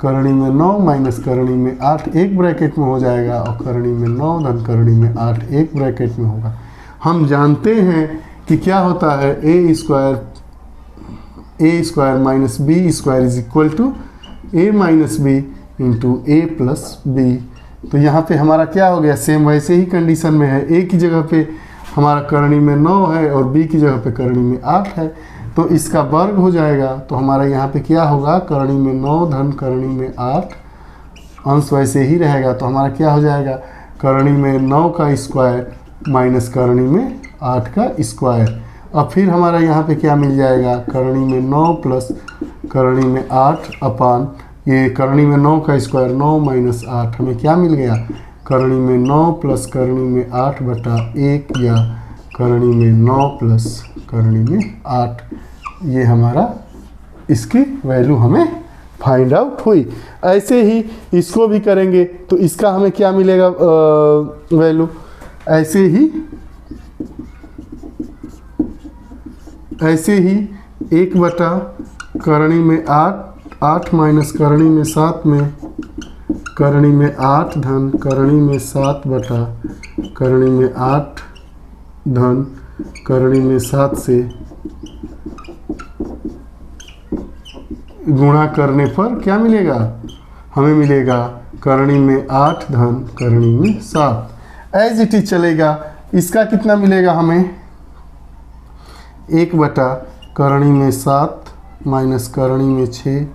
करणी में 9 माइनस करणी में 8 एक ब्रैकेट में हो जाएगा, और करणी में 9 धन करणी में 8 एक ब्रैकेट में होगा। हम जानते हैं कि क्या होता है, a square minus B square is equal to a minus B into a plus B. तो यहाँ पे हमारा क्या हो गया, सेम वैसे ही कंडीशन में है, a की जगह पे हमारा करणी में 9 है और b की जगह पे करणी में 8 है, तो इसका वर्ग हो जाएगा। तो हमारा यहाँ पे क्या होगा, करणी में 9 धन करणी में 8, अंश वैसे ही रहेगा, तो हमारा क्या हो जाएगा, करणी में 9 का स्क्वायर माइनस करणी में 8 का स्क्वायर। अब फिर हमारा यहाँ पे क्या मिल जाएगा, करणी में 9 प्लस करणी में 8 अपान ये करणी में 9 का स्क्वायर 9 माइनस 8, हमें क्या मिल गया, करणी में 9 प्लस करणी में 8 बटा 1, या करणी में 9 प्लस करणी में 8। ये हमारा इसकी वैल्यू हमें फाइंड आउट हुई। ऐसे ही इसको भी करेंगे तो इसका हमें क्या मिलेगा वैल्यू, ऐसे ही 1 बटा करणी में 8 माइनस करणी में 7 में करणी में 8 धन करणी में 7 बटा करणी में 8 धन करणी में 7 से गुणा करने पर क्या मिलेगा, हमें मिलेगा करणी में 8 धन करणी में 7। एज इट इज चलेगा। इसका कितना मिलेगा हमें, 1 बटा करणी में 7 माइनस करणी में 6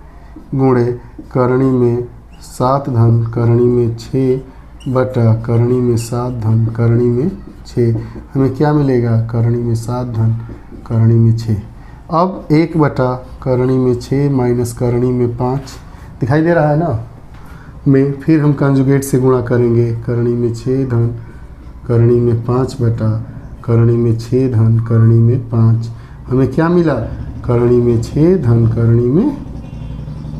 गुणे करणी में 7 धन करणी में 6 बटा करणी में 7 धन करणी में 6, हमें क्या मिलेगा, करणी में 7 धन करणी में 6। अब 1 बटा करणी में 6 माइनस करणी में 5 दिखाई दे रहा है ना, में फिर हम कंजुगेट से गुणा करेंगे, करणी में 6 धन करणी में 5 बटा करणी में 6 धन करणी में 5, हमें क्या मिला, करणी में 6 धन करणी में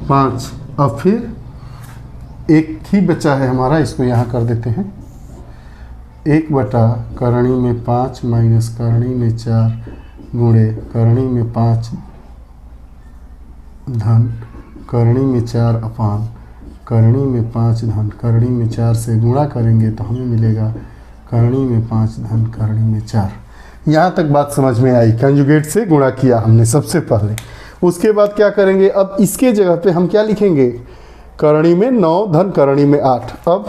5। अब फिर एक ही बचा है हमारा, इसको यहाँ कर देते हैं, 1 बटा करणी में 5 माइनस करणी में 4 गुणे करणी में 5 धन करणी में 4 अपान करणी में 5 धन करणी में 4 से गुणा करेंगे तो हमें मिलेगा करणी में 5 धन करणी में 4। यहाँ तक बात समझ में आई, कंजुगेट से गुणा किया हमने सबसे पहले। उसके बाद क्या करेंगे, अब इसके जगह पे हम क्या लिखेंगे, करणी में 9 धन करणी में 8। अब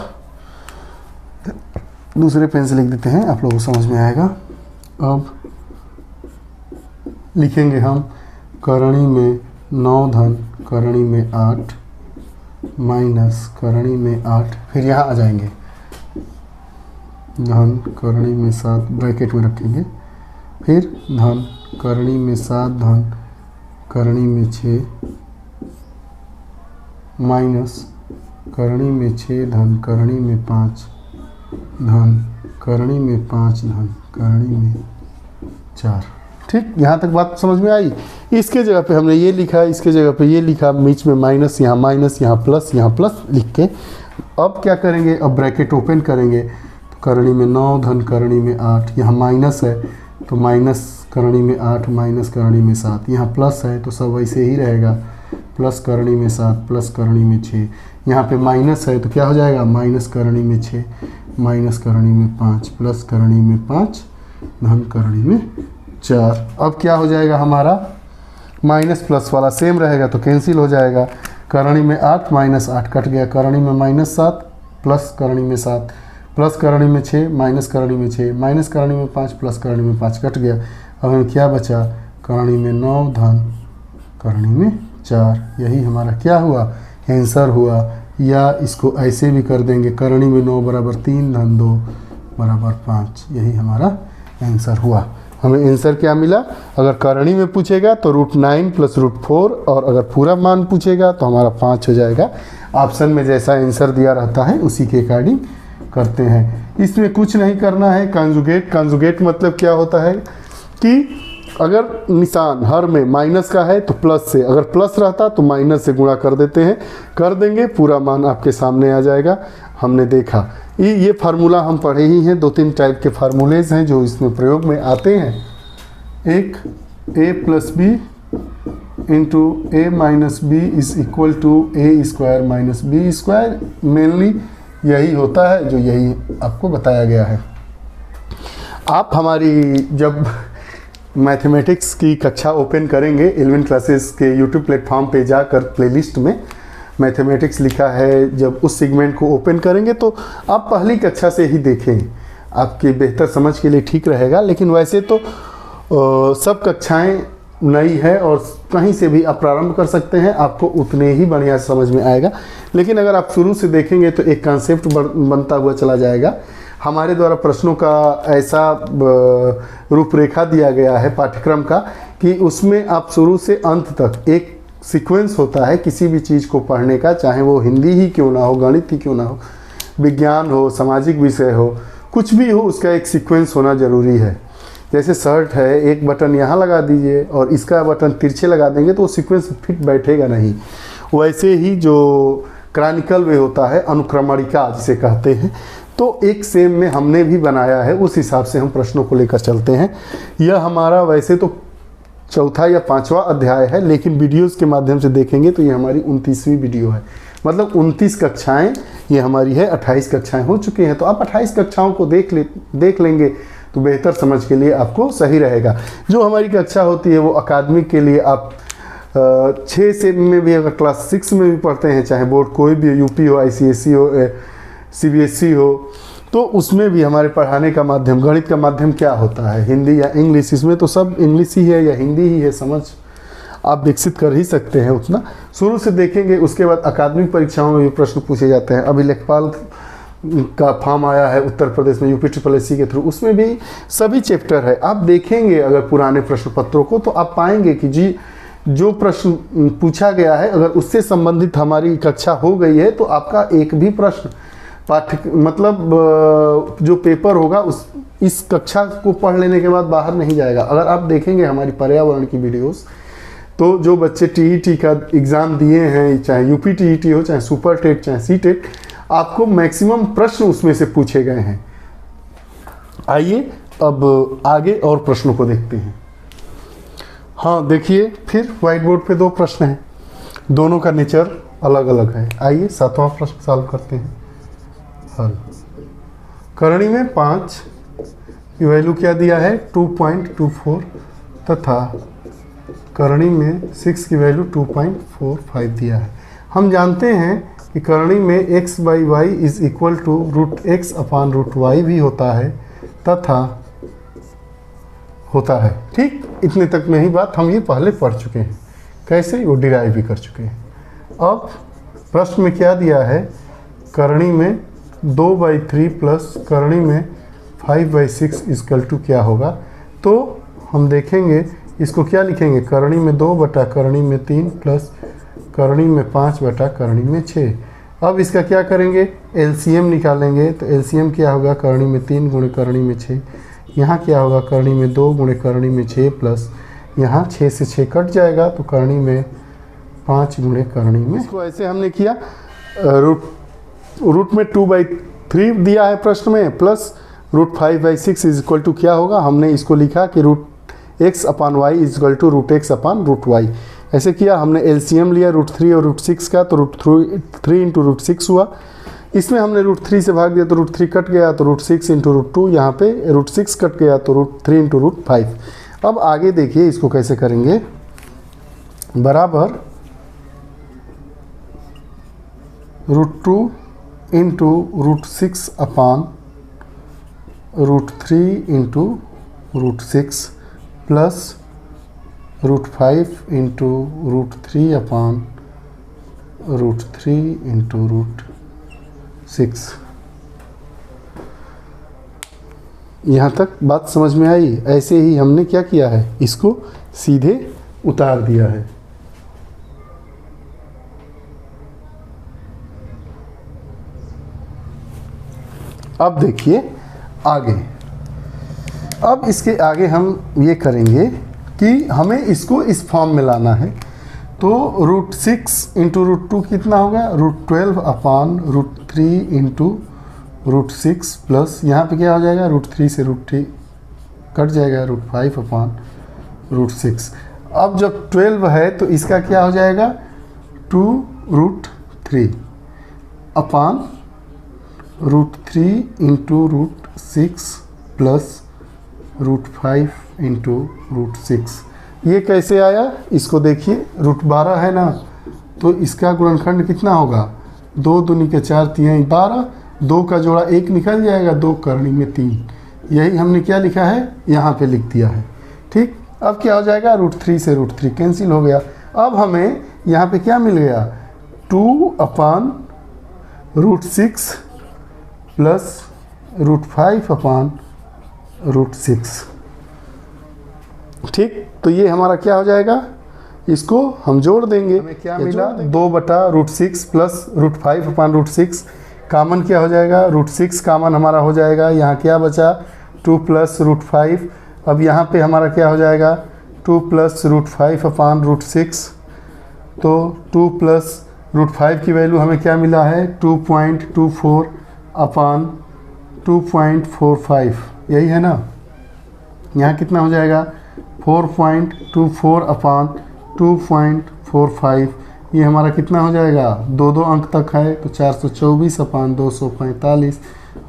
दूसरे पेन से लिख देते हैं, आप लोगों को समझ में आएगा। अब लिखेंगे हम करणी में 9 धन करणी में 8 माइनस करणी में 8, फिर यहाँ आ जाएंगे धन करणी में 7 ब्रैकेट में रखेंगे, फिर धन करणी में 7 धन करणी में 6 माइनस करणी में 6 धन करणी में 5 धन करणी में 5 धन करणी में 4। ठीक, यहाँ तक बात समझ में आई। इसके जगह पे हमने ये लिखा, इसके जगह पे ये लिखा, बीच में माइनस, यहाँ प्लस लिख के अब क्या करेंगे, अब ब्रैकेट ओपन करेंगे तो करणी में 9 धन करणी में 8, यहाँ माइनस है तो माइनस करणी में 8 माइनस करणी में 7, यहाँ प्लस है तो सब वैसे ही रहेगा, प्लस करणी में 7 प्लस करणी में 6, यहाँ पे माइनस है तो क्या हो जाएगा, माइनस करणी में 6 माइनस करणी में 5 प्लस करणी में 5 धन करणी में 4। अब क्या हो जाएगा हमारा, माइनस प्लस वाला सेम रहेगा तो कैंसिल हो जाएगा, करणी में 8 माइनस 8 कट गया, करणी में माइनस 7 प्लस करणी में 7 प्लस करणी में 6 माइनस करणी में 6 माइनस करणी में 5 प्लस करणी में 5 कट गया। अब हमें क्या बचा, करणी में 9 धन करणी में 4। यही हमारा क्या हुआ, आंसर हुआ। या इसको ऐसे भी कर देंगे, करणी में 9 बराबर 3 धन 2 बराबर 5, यही हमारा आंसर हुआ। हमें आंसर क्या मिला, अगर करणी में पूछेगा तो √9 प्लस √4, और अगर पूरा मान पूछेगा तो हमारा 5 हो जाएगा। ऑप्शन में जैसा आंसर दिया रहता है उसी के अकॉर्डिंग करते हैं। इसमें कुछ नहीं करना है। कंजुगेट मतलब क्या होता है कि अगर निशान हर में माइनस का है तो प्लस से, अगर प्लस रहता तो माइनस से गुणा कर देते हैं, कर देंगे पूरा मान आपके सामने आ जाएगा। हमने देखा ये फार्मूला हम पढ़े ही हैं, 2-3 टाइप के फार्मूलेज हैं जो इसमें प्रयोग में आते हैं। एक a plus B into A minus B is equal to A square minus B square, mainly यही होता है जो यही आपको बताया गया है। आप हमारी जब मैथमेटिक्स की कक्षा ओपन करेंगे 11 क्लासेस के यूट्यूब प्लेटफॉर्म पे जाकर प्लेलिस्ट में मैथमेटिक्स लिखा है, जब उस सेगमेंट को ओपन करेंगे तो आप पहली कक्षा से ही देखें, आपकी बेहतर समझ के लिए ठीक रहेगा। लेकिन वैसे तो सब कक्षाएं नई है और कहीं से भी आप प्रारंभ कर सकते हैं, आपको उतने ही बढ़िया समझ में आएगा। लेकिन अगर आप शुरू से देखेंगे तो एक कॉन्सेप्ट बनता हुआ चला जाएगा। हमारे द्वारा प्रश्नों का ऐसा रूपरेखा दिया गया है पाठ्यक्रम का कि उसमें आप शुरू से अंत तक एक सीक्वेंस होता है किसी भी चीज़ को पढ़ने का, चाहे वो हिंदी ही क्यों ना हो, गणित ही क्यों ना हो, विज्ञान हो, सामाजिक विषय हो, कुछ भी हो, उसका एक सीक्वेंस होना ज़रूरी है। जैसे शर्ट है, एक बटन यहाँ लगा दीजिए और इसका बटन तिरछे लगा देंगे तो वो सीक्वेंस फिट बैठेगा नहीं। वैसे ही जो क्रॉनिकल वे होता है, अनुक्रमणिका जिसे कहते हैं, तो एक सेम में हमने भी बनाया है, उस हिसाब से हम प्रश्नों को लेकर चलते हैं। यह हमारा वैसे तो चौथा या 5वां अध्याय है, लेकिन वीडियोस के माध्यम से देखेंगे तो ये हमारी 29वीं वीडियो है। मतलब 29 कक्षाएं ये हमारी है, 28 कक्षाएं हो चुकी हैं। तो आप 28 कक्षाओं को देख लेंगे तो बेहतर समझ के लिए आपको सही रहेगा। जो हमारी कक्षा होती है वो अकादमिक के लिए आप 6 से में भी, अगर क्लास 6 में भी पढ़ते हैं, चाहे बोर्ड कोई भी हो, यूपी हो, ICSE हो, CBSE हो, तो उसमें भी हमारे पढ़ाने का माध्यम, गणित का माध्यम क्या होता है, हिंदी या इंग्लिश। इसमें तो सब इंग्लिश ही है या हिंदी ही है, समझ आप विकसित कर ही सकते हैं उतना। शुरू से देखेंगे, उसके बाद अकादमिक परीक्षाओं में भी प्रश्न पूछे जाते हैं। अभी लेखपाल का फॉर्म आया है उत्तर प्रदेश में UPSSC के थ्रू, उसमें भी सभी चैप्टर है। आप देखेंगे अगर पुराने प्रश्न पत्रों को तो आप पाएंगे कि जी जो प्रश्न पूछा गया है, अगर उससे संबंधित हमारी कक्षा हो गई है तो आपका एक भी प्रश्न मतलब जो पेपर होगा इस कक्षा को पढ़ लेने के बाद बाहर नहीं जाएगा। अगर आप देखेंगे हमारी पर्यावरण की वीडियोस, तो जो बच्चे TET का एग्ज़ाम दिए हैं, चाहे UP TET हो, चाहे सुपर टेट, चाहे CTET, आपको मैक्सिमम प्रश्न उसमें से पूछे गए हैं। आइए अब आगे और प्रश्नों को देखते हैं। हाँ देखिए, फिर व्हाइट बोर्ड पे 2 प्रश्न हैं, दोनों का नेचर अलग अलग है। आइए 7वां प्रश्न सॉल्व करते हैं। हल। करणी में 5 की वैल्यू क्या दिया है, 2.24, तथा करणी में 6 की वैल्यू 2.45 दिया है। हम जानते हैं कि करणी में x/y is equal to √x/√y भी होता है तथा होता है। ठीक, इतने तक में ही बात हम ये पहले पढ़ चुके हैं, कैसे वो डिराइव भी कर चुके हैं। अब प्रश्न में क्या दिया है, करणी में 2/3 प्लस करणी में 5/6 इक्वल टू क्या होगा। तो हम देखेंगे इसको क्या लिखेंगे, करणी में 2 बटा करणी में 3 प्लस करणी में 5 बटा करणी में 6। अब इसका क्या करेंगे, एलसीएम निकालेंगे। तो एलसीएम क्या होगा, करणी में 3 गुणे करणी में 6, यहाँ क्या होगा, करणी में 2 गुणे करणी में 6 प्लस यहाँ 6 से 6 कट जाएगा तो करणी में 5 गुणे करणी में। इसको ऐसे हमने किया, रूट में 2/3 दिया है प्रश्न में, प्लस √5/6 इज इक्वल टू क्या होगा, हमने इसको लिखा कि √x/y is equal to √x/√y। ऐसे किया, हमने एलसीएम लिया √3 और √6 का, तो √3 इंटू √6 हुआ। इसमें हमने √3 से भाग दिया तो √3 कट गया, तो √6 इंटू √2, यहाँ पे √6 कट गया तो √3 इंटू √5। अब आगे देखिए इसको कैसे करेंगे, बराबर √2 into √6/√3 into √6 plus √5 into √3/√3 into √6। यहाँ तक बात समझ में आई। ऐसे ही हमने क्या किया है, इसको सीधे उतार दिया है। अब देखिए आगे, अब इसके आगे हम ये करेंगे कि हमें इसको इस फॉर्म में लाना है। तो √6 इंटू √2 कितना होगा, √12/√3 इंटू √6 प्लस यहाँ पे क्या हो जाएगा, √3 से √3 कट जाएगा, √5/√6। अब जब 12 है तो इसका क्या हो जाएगा, 2√3/√3 इंटू √6 प्लस √5 इंटू √6। ये कैसे आया, इसको देखिए, √12 है ना, तो इसका गुणनखंड कितना होगा, 2 दूनी के 4 3 12, 2 का जोड़ा 1 निकल जाएगा, 2 करनी में 3। यही हमने क्या लिखा है, यहाँ पे लिख दिया है। ठीक, अब क्या हो जाएगा, √3 से √3 कैंसिल हो गया। अब हमें यहाँ पे क्या मिल गया, 2/√6 प्लस √5/√6। ठीक, तो ये हमारा क्या हो जाएगा, इसको हम जोड़ देंगे। हमें क्या मिला, 2/√6 प्लस √5/√6। कामन क्या हो जाएगा, √6 कामन हमारा हो जाएगा। यहाँ क्या बचा, 2 प्लस √5। अब यहाँ पे हमारा क्या हो जाएगा, 2 प्लस √5/√6। तो 2 प्लस √5 की वैल्यू हमें क्या मिला है, 2.24/2.45, यही है ना। यहाँ कितना हो जाएगा, 4.24/2.45। ये हमारा कितना हो जाएगा, 2 अंक तक है तो 424/245,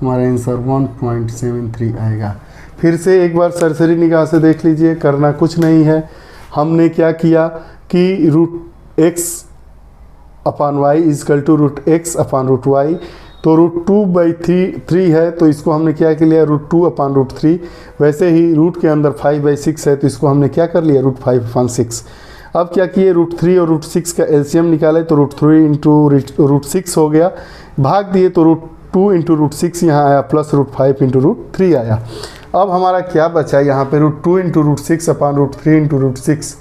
हमारा आंसर 1.73 आएगा। फिर से एक बार सरसरी निगाह से देख लीजिए, करना कुछ नहीं है। हमने क्या किया कि √x/y is equal to √x/√y, तो √2/3 है तो इसको हमने क्या कर लिया, √2/√3। वैसे ही रूट के अंदर 5/6 है तो इसको हमने क्या कर लिया, √5/6। अब क्या किए, √3 और √6 का एलसीएम निकाले तो √3 इंटू √6 हो गया, भाग दिए तो √2 इंटू √6 यहाँ आया, प्लस √5 इंटू √3 आया। अब हमारा क्या बचा, यहाँ पे √2 इंटू √6/√3 इंटू √6,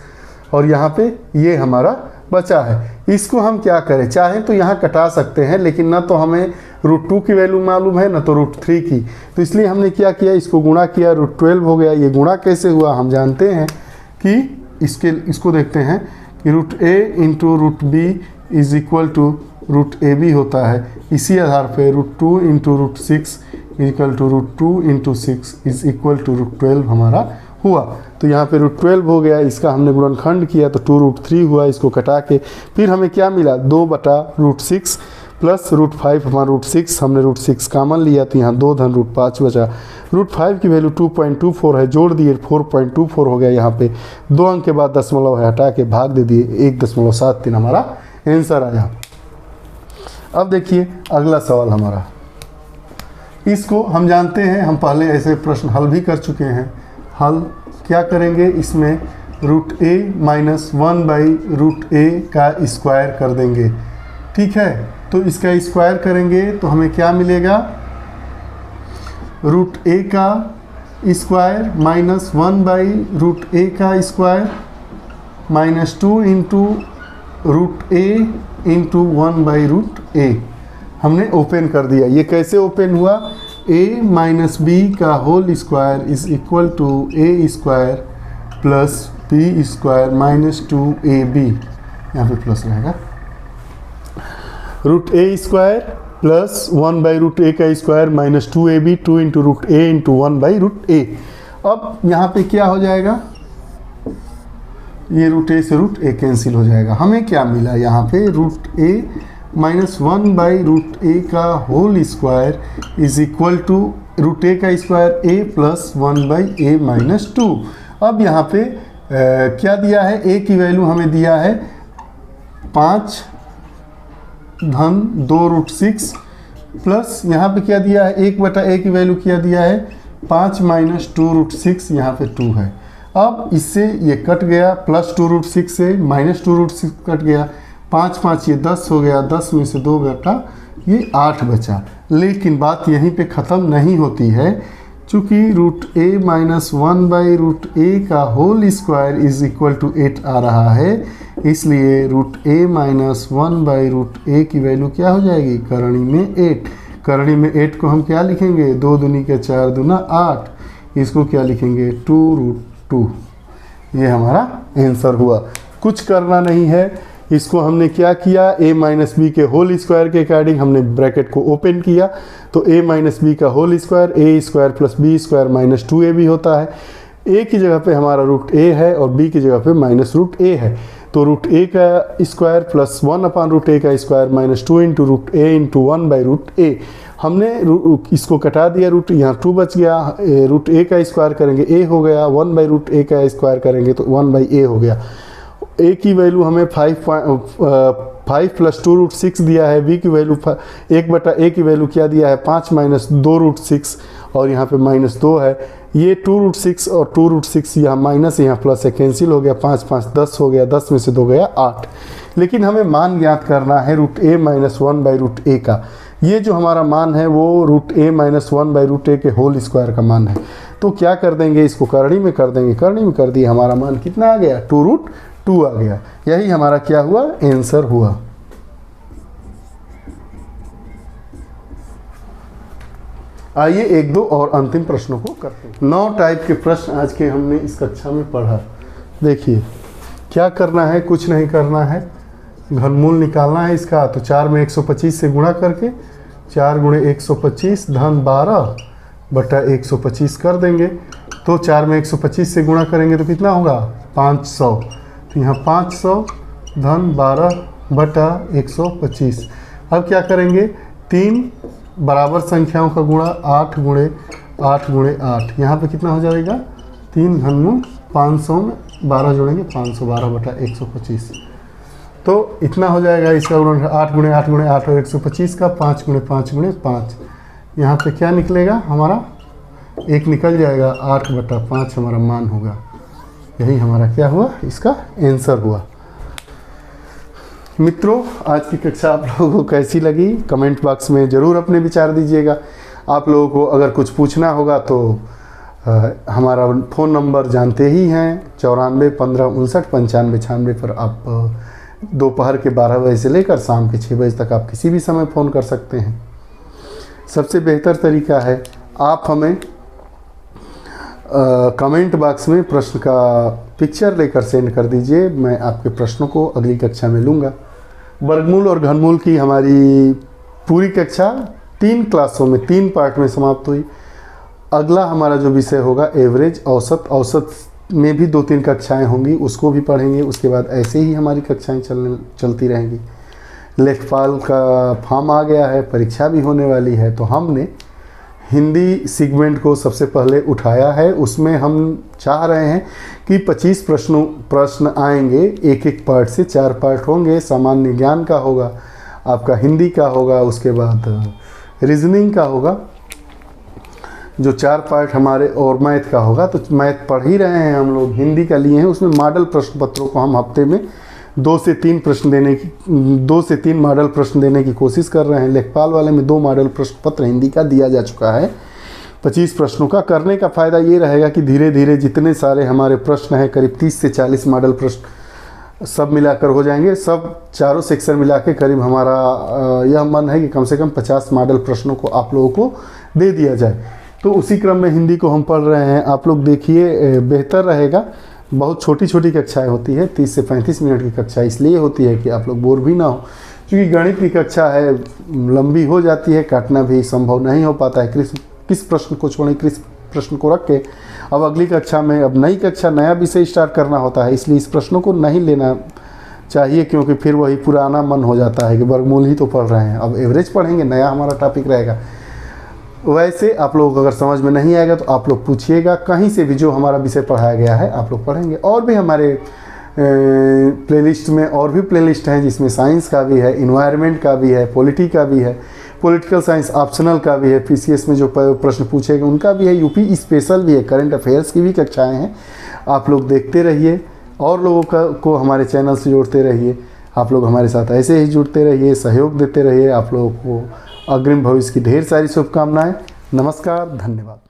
और यहाँ पे ये हमारा बचा है। इसको हम क्या करें, चाहें तो यहाँ कटा सकते हैं, लेकिन ना तो हमें √2 की वैल्यू मालूम है ना तो √3 की, तो इसलिए हमने क्या किया, इसको गुणा किया, √12 हो गया। ये गुणा कैसे हुआ, हम जानते हैं कि इसको देखते हैं कि √a into √b is equal to √ab होता है। इसी आधार पे √2 into √6 is equal to √2 into 6 is equal to √12 हमारा हुआ। तो यहाँ पे √12 हो गया, इसका हमने गुणनखंड किया तो 2√3 हुआ। इसको कटा के फिर हमें क्या मिला, 2/√6 प्लस √5/√6। हमने √6 कामन लिया तो यहाँ 2 धन √5 बचा। √5 की वैल्यू 2.24 है, जोड़ दिए 4.24 हो गया। यहाँ पे 2 अंक के बाद दशमलव है, हटा के भाग दे दिए, 1.73 हमारा आंसर आया। अब देखिए अगला सवाल हमारा, इसको हम जानते हैं, हम पहले ऐसे प्रश्न हल भी कर चुके हैं। हल क्या करेंगे, इसमें √a माइनस 1/√a का स्क्वायर कर देंगे। ठीक है, तो इसका स्क्वायर करेंगे तो हमें क्या मिलेगा, √a का स्क्वायर माइनस 1/√a का square minus 2 into √a into 1/√a। हमने ओपन कर दिया। ये कैसे ओपन हुआ, a माइनस बी का whole square is equal to A square plus B square minus 2ab, यहाँ पे प्लस रहेगा, root a square plus 1 by root a का square minus 2ab, 2 into root a into 1 by root a. अब यहाँ पे क्या हो जाएगा, ये रूट ए से रूट ए कैंसिल हो जाएगा। हमें क्या मिला यहाँ पे, root a minus 1 by root a का whole square is equal to root a का square a plus 1 by a minus 2। अब यहाँ पे क्या दिया है, ए की वैल्यू हमें दिया है 5 धन 2 रूट 6 प्लस यहाँ पे क्या दिया है, 1 बटा ए की वैल्यू क्या दिया है 5 माइनस 2 रूट 6, यहाँ पे 2 है। अब इससे ये कट गया, प्लस 2 रूट 6 से माइनस 2 रूट 6 कट गया, 5 5 ये 10 हो गया, 10 में से 2 घटा ये 8 बचा। लेकिन बात यहीं पे ख़त्म नहीं होती है, चूँकि root a minus 1 by root a का whole square is equal to 8 आ रहा है, इसलिए root a minus 1 by root a की वैल्यू क्या हो जाएगी, करणी में 8। करणी में 8 को हम क्या लिखेंगे, 2 दूनी के 4 दूना 8, इसको क्या लिखेंगे 2 रूट 2। ये हमारा आंसर हुआ। कुछ करना नहीं है, इसको हमने क्या किया, a माइनस बी के होल स्क्वायर के अकॉर्डिंग हमने ब्रैकेट को ओपन किया, तो a माइनस बी का whole square a square plus B square minus 2ab होता है। a की जगह पे हमारा रूट a है और b की जगह पे माइनस रूट a है, तो रूट a का square plus 1 upon root a का square minus 2 into root a into 1 by root a। हमने इसको कटा दिया, रूट यहाँ 2 बच गया, रूट a का स्क्वायर करेंगे a हो गया, 1 बाई रूट a का स्क्वायर करेंगे तो 1 बाई a हो गया। a की वैल्यू हमें 5 प्लस 2 रूट 6 दिया है, b की वैल्यू 1 बटा a की वैल्यू क्या दिया है 5 माइनस 2 रूट 6 और यहाँ पे माइनस 2 है। ये 2 रूट 6 और 2 रूट 6 यहाँ माइनस यहाँ प्लस है, कैंसिल हो गया, 5 5 10 हो गया, 10 में से 2 गया 8। लेकिन हमें मान ज्ञात करना है root a minus 1 by root a का। ये जो हमारा मान है वो root a minus 1 by root a के होल स्क्वायर का मान है। तो क्या कर देंगे, इसको करणी में कर देंगे, करणी में कर दिए, हमारा मान कितना आ गया 2 रूट 2 आ गया। यही हमारा क्या हुआ, आंसर हुआ। आइए एक दो और अंतिम प्रश्नों को करते हैं। 9 टाइप के प्रश्न आज के हमने इस कक्षा में पढ़ा। देखिए क्या करना है, कुछ नहीं करना है, घनमूल निकालना है इसका। तो 4 में 125 से गुणा करके 4 गुणे 125 धन 12 बटा 125 कर देंगे। तो 4 में 125 से गुणा करेंगे तो कितना होगा 500, तो यहाँ 500 धन 12 बटा 125। अब क्या करेंगे, 3 बराबर संख्याओं का गुणा 8 गुणे 8 गुणे 8, यहाँ पे कितना हो जाएगा 3 घनमूल 500 में 12 जोड़ेंगे 512 बटा 125। तो इतना हो जाएगा इसका गुणन 8 गुणे 8 गुणे 8 और 125 का 5 गुणे 5 गुणे 5। यहाँ पे क्या निकलेगा हमारा, 1 निकल जाएगा, 8 बटा 5 हमारा मान होगा। यही हमारा क्या हुआ, इसका आंसर हुआ। मित्रों आज की कक्षा आप लोगों को कैसी लगी, कमेंट बॉक्स में ज़रूर अपने विचार दीजिएगा। आप लोगों को अगर कुछ पूछना होगा तो हमारा फ़ोन नंबर जानते ही हैं, 94 15 59 95 96 पर आप दोपहर के 12 बजे से लेकर शाम के 6 बजे तक आप किसी भी समय फ़ोन कर सकते हैं। सबसे बेहतर तरीका है आप हमें कमेंट बॉक्स में प्रश्न का पिक्चर लेकर सेंड कर दीजिए, मैं आपके प्रश्नों को अगली कक्षा में लूँगा। वर्गमूल और घनमूल की हमारी पूरी कक्षा 3 क्लासों में 3 पार्ट में समाप्त हुई। अगला हमारा जो विषय होगा एवरेज, औसत में भी 2-3 कक्षाएं होंगी, उसको भी पढ़ेंगे। उसके बाद ऐसे ही हमारी कक्षाएं चलती रहेंगी। लेखपाल का फॉर्म आ गया है, परीक्षा भी होने वाली है, तो हमने हिंदी सेगमेंट को सबसे पहले उठाया है। उसमें हम चाह रहे हैं कि 25 प्रश्न आएंगे, एक पार्ट से 4 पार्ट होंगे। सामान्य ज्ञान का होगा, आपका हिंदी का होगा, उसके बाद रीजनिंग का होगा, जो 4 पार्ट हमारे, और मैथ का होगा। तो मैथ पढ़ ही रहे हैं हम लोग, हिंदी का लिए हैं। उसमें मॉडल प्रश्न पत्रों को हम हफ्ते में 2 से 3 मॉडल प्रश्न देने की कोशिश कर रहे हैं। लेखपाल वाले में 2 मॉडल प्रश्न पत्र हिंदी का दिया जा चुका है। 25 प्रश्नों का करने का फ़ायदा ये रहेगा कि धीरे धीरे जितने सारे हमारे प्रश्न हैं, करीब 30 से 40 मॉडल प्रश्न सब मिलाकर हो जाएंगे। सब चारों सेक्शन मिला के करीब हमारा यह मन है कि कम से कम 50 मॉडल प्रश्नों को आप लोगों को दे दिया जाए। तो उसी क्रम में हिंदी को हम पढ़ रहे हैं। आप लोग देखिए, बेहतर रहेगा। बहुत छोटी छोटी कक्षाएं होती है, 30 से 35 मिनट की कक्षा इसलिए होती है कि आप लोग बोर भी ना हो, क्योंकि गणित की कक्षा है, लंबी हो जाती है, काटना भी संभव नहीं हो पाता है। किस प्रश्न को छोड़ें, किस प्रश्न को रख के अब अगली कक्षा में, अब नई कक्षा नया विषय स्टार्ट करना होता है, इसलिए इस प्रश्नों को नहीं लेना चाहिए, क्योंकि फिर वही पुराना मन हो जाता है कि वर्गमूल ही तो पढ़ रहे हैं, अब एवरेज पढ़ेंगे, नया हमारा टॉपिक रहेगा। वैसे आप लोग अगर समझ में नहीं आएगा तो आप लोग पूछिएगा, कहीं से भी जो हमारा विषय पढ़ाया गया है आप लोग पढ़ेंगे। और भी हमारे प्लेलिस्ट में और भी प्लेलिस्ट हैं, जिसमें साइंस का भी है, इन्वायरमेंट का भी है, पॉलिटी का भी है, पॉलिटिकल साइंस ऑप्शनल का भी है, पीसीएस में जो प्रश्न पूछे गए उनका भी है, यूपी स्पेशल भी है, करंट अफेयर्स की भी कक्षाएं हैं। आप लोग देखते रहिए और लोगों को हमारे चैनल से जोड़ते रहिए। आप लोग हमारे साथ ऐसे ही जुड़ते रहिए, सहयोग देते रहिए। आप लोगों को अग्रिम भविष्य की ढेर सारी शुभकामनाएं। नमस्कार, धन्यवाद।